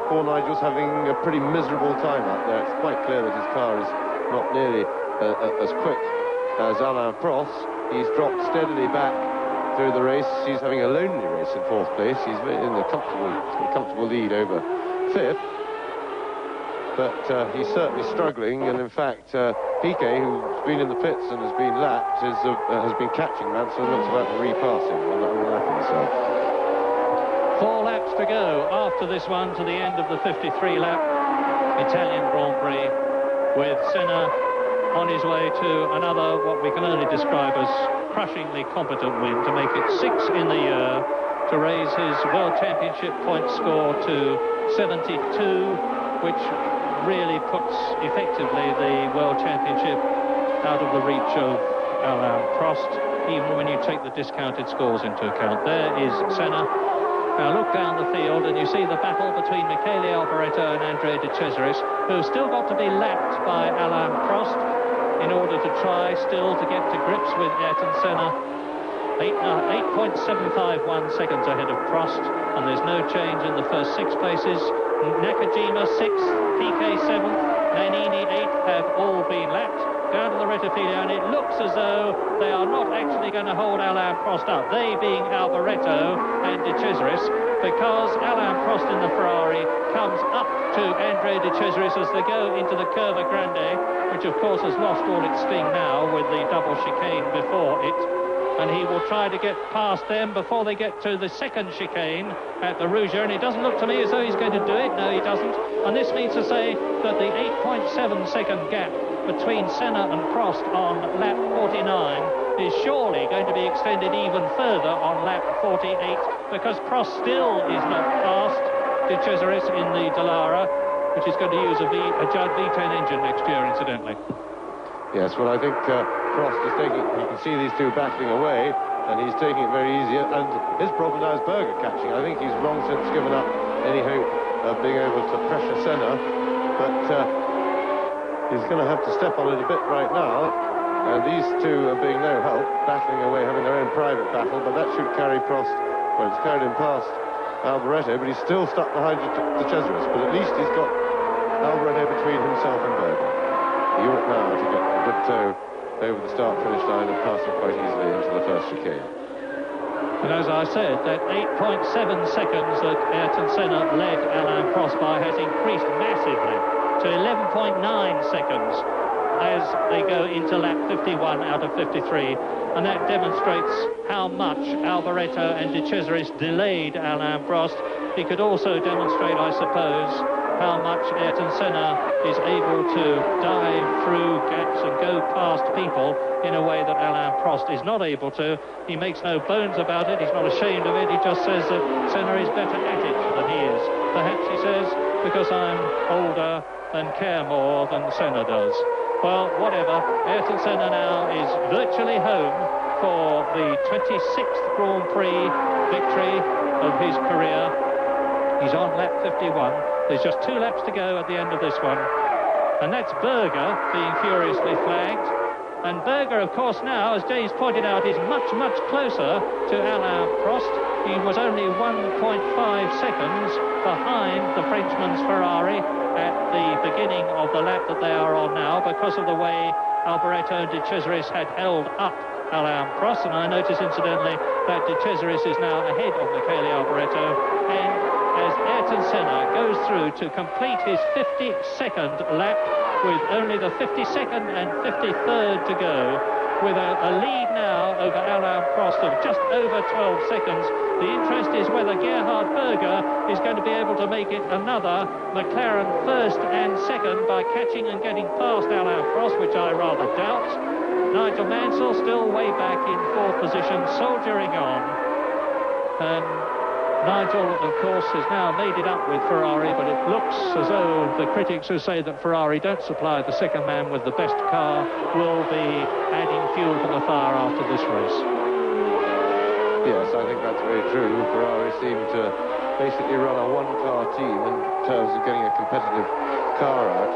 poor Nigel's having a pretty miserable time out there. It's quite clear that his car is not nearly as quick as Alain Prost. He's dropped steadily back through the race. He's having a lonely race in 4th place. He's in a comfortable lead over 5th. But he's certainly struggling, and in fact, Piquet, who's been in the pits and has been lapped, has been catching Mansell and looks about to repass him on lap himself. 4 laps to go after this one to the end of the 53-lap Italian Grand Prix, with Senna on his way to another, what we can only describe as crushingly competent win, to make it 6 in the year, to raise his World Championship point score to 72, which really puts effectively the World Championship out of the reach of Alain Prost, even when you take the discounted scores into account. There is Senna. Now look down the field and you see the battle between Michele Alboreto and Andrea De Cesaris, who've still got to be lapped by Alain Prost in order to try still to get to grips with Ayrton Senna. 8.751 seconds ahead of Prost, and there's no change in the first 6 places. Nakajima 6th, Piquet 7th, Nannini 8th have all been lapped. down to the Rettifilia, and it looks as though they are not actually going to hold Alain Prost up, they being Alboreto and De Cesaris, because Alain Prost in the Ferrari comes up to Andrea De Cesaris as they go into the Curva Grande, which of course has lost all its sting now with the double chicane before it, and he will try to get past them before they get to the second chicane at the Rougia, and it doesn't look to me as though he's going to do it. No, he doesn't, and this means to say that the 8.7 second gap between Senna and Prost on lap 49 is surely going to be extended even further on lap 48, because Prost still is not past De Cesaris in the Dallara, which is going to use a Judd V10 engine next year, incidentally. Yes, well, I think Prost is taking, you can see these two battling away, and he's taking it very easy, and his problem now is Berger catching. I think he's long since given up any hope of being able to pressure Senna, but he's going to have to step on it a bit right now, and these two are being no help, battling away, having their own private battle, but that should carry Prost, well, it's carried him past Alboreto, but he's still stuck behind De Cesaris, but at least he's got Alboreto between himself and Berger. He ought now to get a good tow over the start-finish line and pass him quite easily into the first chicane. And as I said, that 8.7 seconds that Ayrton Senna led Alain Prost by has increased massively to 11.9 seconds as they go into lap 51 out of 53, and that demonstrates how much Alboreto and De Cesaris delayed Alain Prost. He could also demonstrate, I suppose, how much Ayrton Senna is able to dive through gaps and go past people in a way that Alain Prost is not able to. He makes no bones about it, he's not ashamed of it, he just says that Senna is better at it than he is. Perhaps, he says, because I'm older and care more than Senna does. Well, whatever, Ayrton Senna now is virtually home for the 26th Grand Prix victory of his career. He's on lap 51. There's just 2 laps to go at the end of this one. And that's Berger being furiously flagged. And Berger, of course, now, as James pointed out, is much, much closer to Alain Prost. He was only 1.5 seconds behind the Frenchman's Ferrari at the beginning of the lap that they are on now, because of the way Alboreto and De Cesaris had held up Alain Prost. And I notice, incidentally, that De Cesaris is now ahead of Michele Alboreto, and as Ayrton Senna goes through to complete his 52nd lap with only the 52nd and 53rd to go, with a lead now over Alain Prost of just over 12 seconds. The interest is whether Gerhard Berger is going to be able to make it another McLaren first and second by catching and getting past Alain Prost, which I rather doubt. Nigel Mansell still way back in 4th position, soldiering on. And Nigel, of course, has now made it up with Ferrari, but it looks as though the critics who say that Ferrari don't supply the second man with the best car will be adding fuel to the fire after this race. Yes, I think that's very true. Ferrari seem to basically run a one-car team in terms of getting a competitive car out.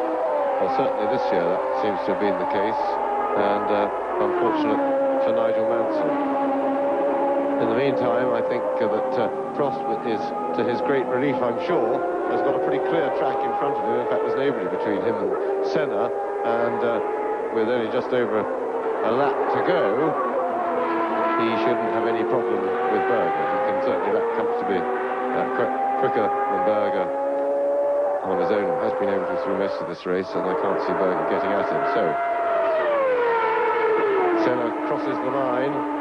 Well, certainly this year that seems to have been the case, and unfortunate for Nigel Mansell. In the meantime, I think that Prost is, to his great relief, I'm sure, has got a pretty clear track in front of him. In fact, there's nobody between him and Senna, and with only just over a lap to go, he shouldn't have any problem with Berger. He can certainly that comfortably quicker than Berger on his own, has been able to through most of this race, and I can't see Berger getting at him. So Senna crosses the line.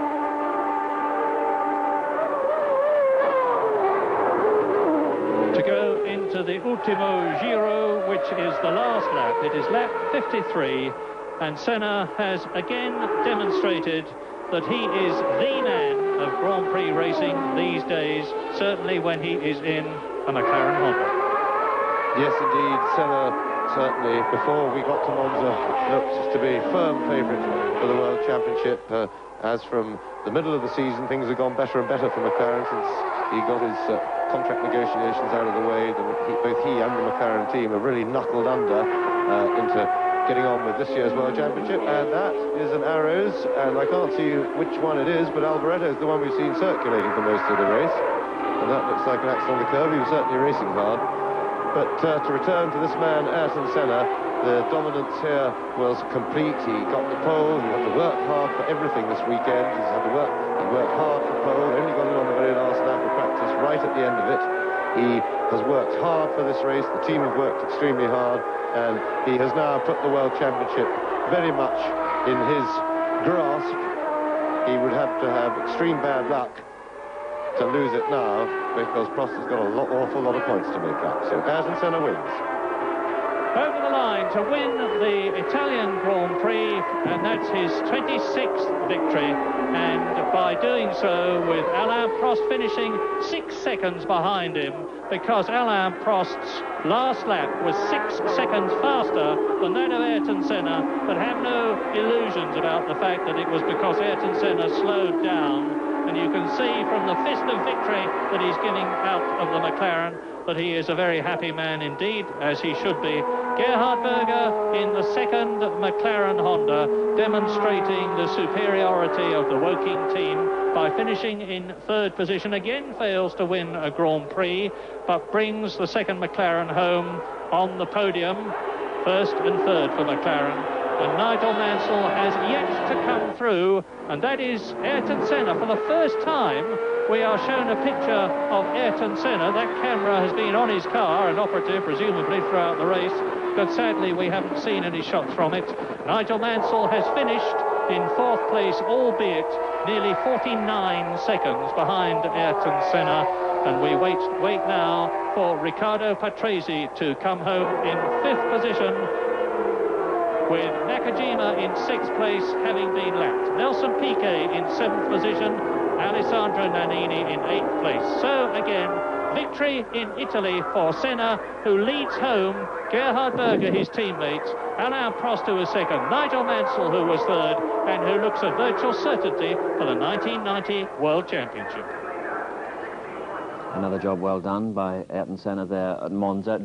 To go into the Ultimo Giro, which is the last lap. It is lap 53, and Senna has again demonstrated that he is the man of Grand Prix racing these days, certainly when he is in a McLaren-Honda. Yes, indeed, Senna certainly, before we got to Monza, looks to be firm favourite for the World Championship. As from the middle of the season, things have gone better and better for McLaren since he got his contract negotiations out of the way. Both he and the McLaren team have really knuckled under into getting on with this year's World Championship, and that is an Arrows, and I can't see which one it is, but Alboreto is the one we've seen circulating for most of the race, and that looks like an accident on the curve. He was certainly racing hard. But to return to this man, Ayrton Senna, The dominance here was complete. He got the pole. He had to work hard for everything this weekend. He worked hard for pole. Only got it on the very last lap of practice, right at the end of it. He has worked hard for this race. The team have worked extremely hard, and he has now put the World Championship very much in his grasp. He would have to have extreme bad luck to lose it now, because Prost has got an awful lot of points to make up. So Ayrton Senna wins. Over the line to win the Italian Grand Prix, and that's his 26th victory, and by doing so with Alain Prost finishing 6 seconds behind him, because Alain Prost's last lap was 6 seconds faster than that of Ayrton Senna, but have no illusions about the fact that it was because Ayrton Senna slowed down. And you can see from the fist of victory that he's giving out of the McLaren that he is a very happy man indeed, as he should be. Gerhard Berger in the second McLaren-Honda, demonstrating the superiority of the Woking team by finishing in third position. Again fails to win a Grand Prix, but brings the second McLaren home on the podium, first and third for McLaren. And Nigel Mansell has yet to come through, and that is Ayrton Senna. For the first time, we are shown a picture of Ayrton Senna. That camera has been on his car, an operative, presumably throughout the race, but sadly we haven't seen any shots from it. Nigel Mansell has finished in fourth place, albeit nearly 49 seconds behind Ayrton Senna. And we wait now for Riccardo Patrese to come home in fifth position, with Nakajima in sixth place, having been lapped. Nelson Piquet in seventh position, Alessandro Nannini in eighth place. So again, victory in Italy for Senna, who leads home. Gerhard Berger, his teammate, Alain Prost, who was second, Nigel Mansell, who was third, and who looks a virtual certainty for the 1990 World Championship. Another job well done by Ayrton Senna there at Monza.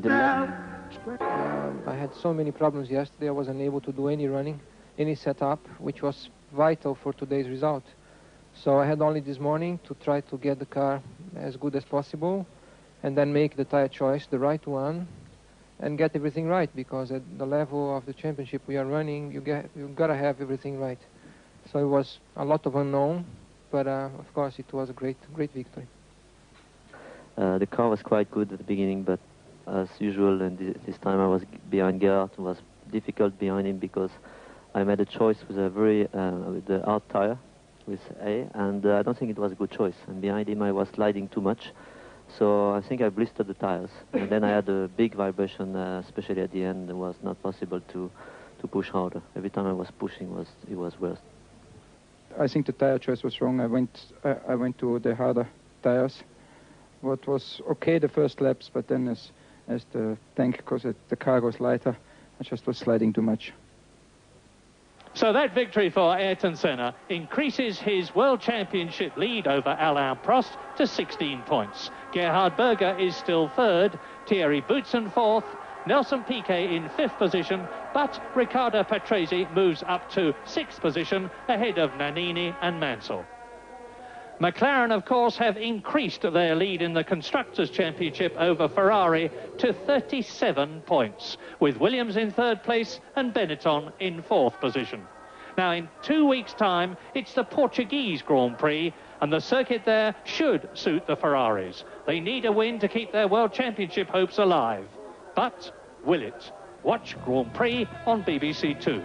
I had so many problems yesterday. I wasn't able to do any running, any setup, which was vital for today's result. So I had only this morning to try to get the car as good as possible, and then make the tire choice, the right one, and get everything right, because at the level of the championship we are running, you've got to have everything right. So it was a lot of unknown, but of course it was a great victory. The car was quite good at the beginning, but as usual, and this time I was behind Gerhard. It was difficult behind him because I made a choice with with the hard tire, with A, and I don't think it was a good choice. And behind him I was sliding too much, so I think I blistered the tires. And then I had a big vibration, especially at the end. It was not possible to push harder. Every time I was pushing, it was worse. I think the tire choice was wrong. I went to the harder tires. What was okay the first laps, but then as the tank, because the car goes lighter, I just was sliding too much. So that victory for Ayrton Senna increases his World Championship lead over Alain Prost to 16 points. Gerhard Berger is still third, Thierry Boutsen fourth, Nelson Piquet in fifth position, but Riccardo Patrese moves up to sixth position ahead of Nannini and Mansell. McLaren, of course, have increased their lead in the Constructors' Championship over Ferrari to 37 points, with Williams in third place and Benetton in fourth position. Now, in 2 weeks' time, it's the Portuguese Grand Prix, and the circuit there should suit the Ferraris. They need a win to keep their World Championship hopes alive. But will it? Watch Grand Prix on BBC Two.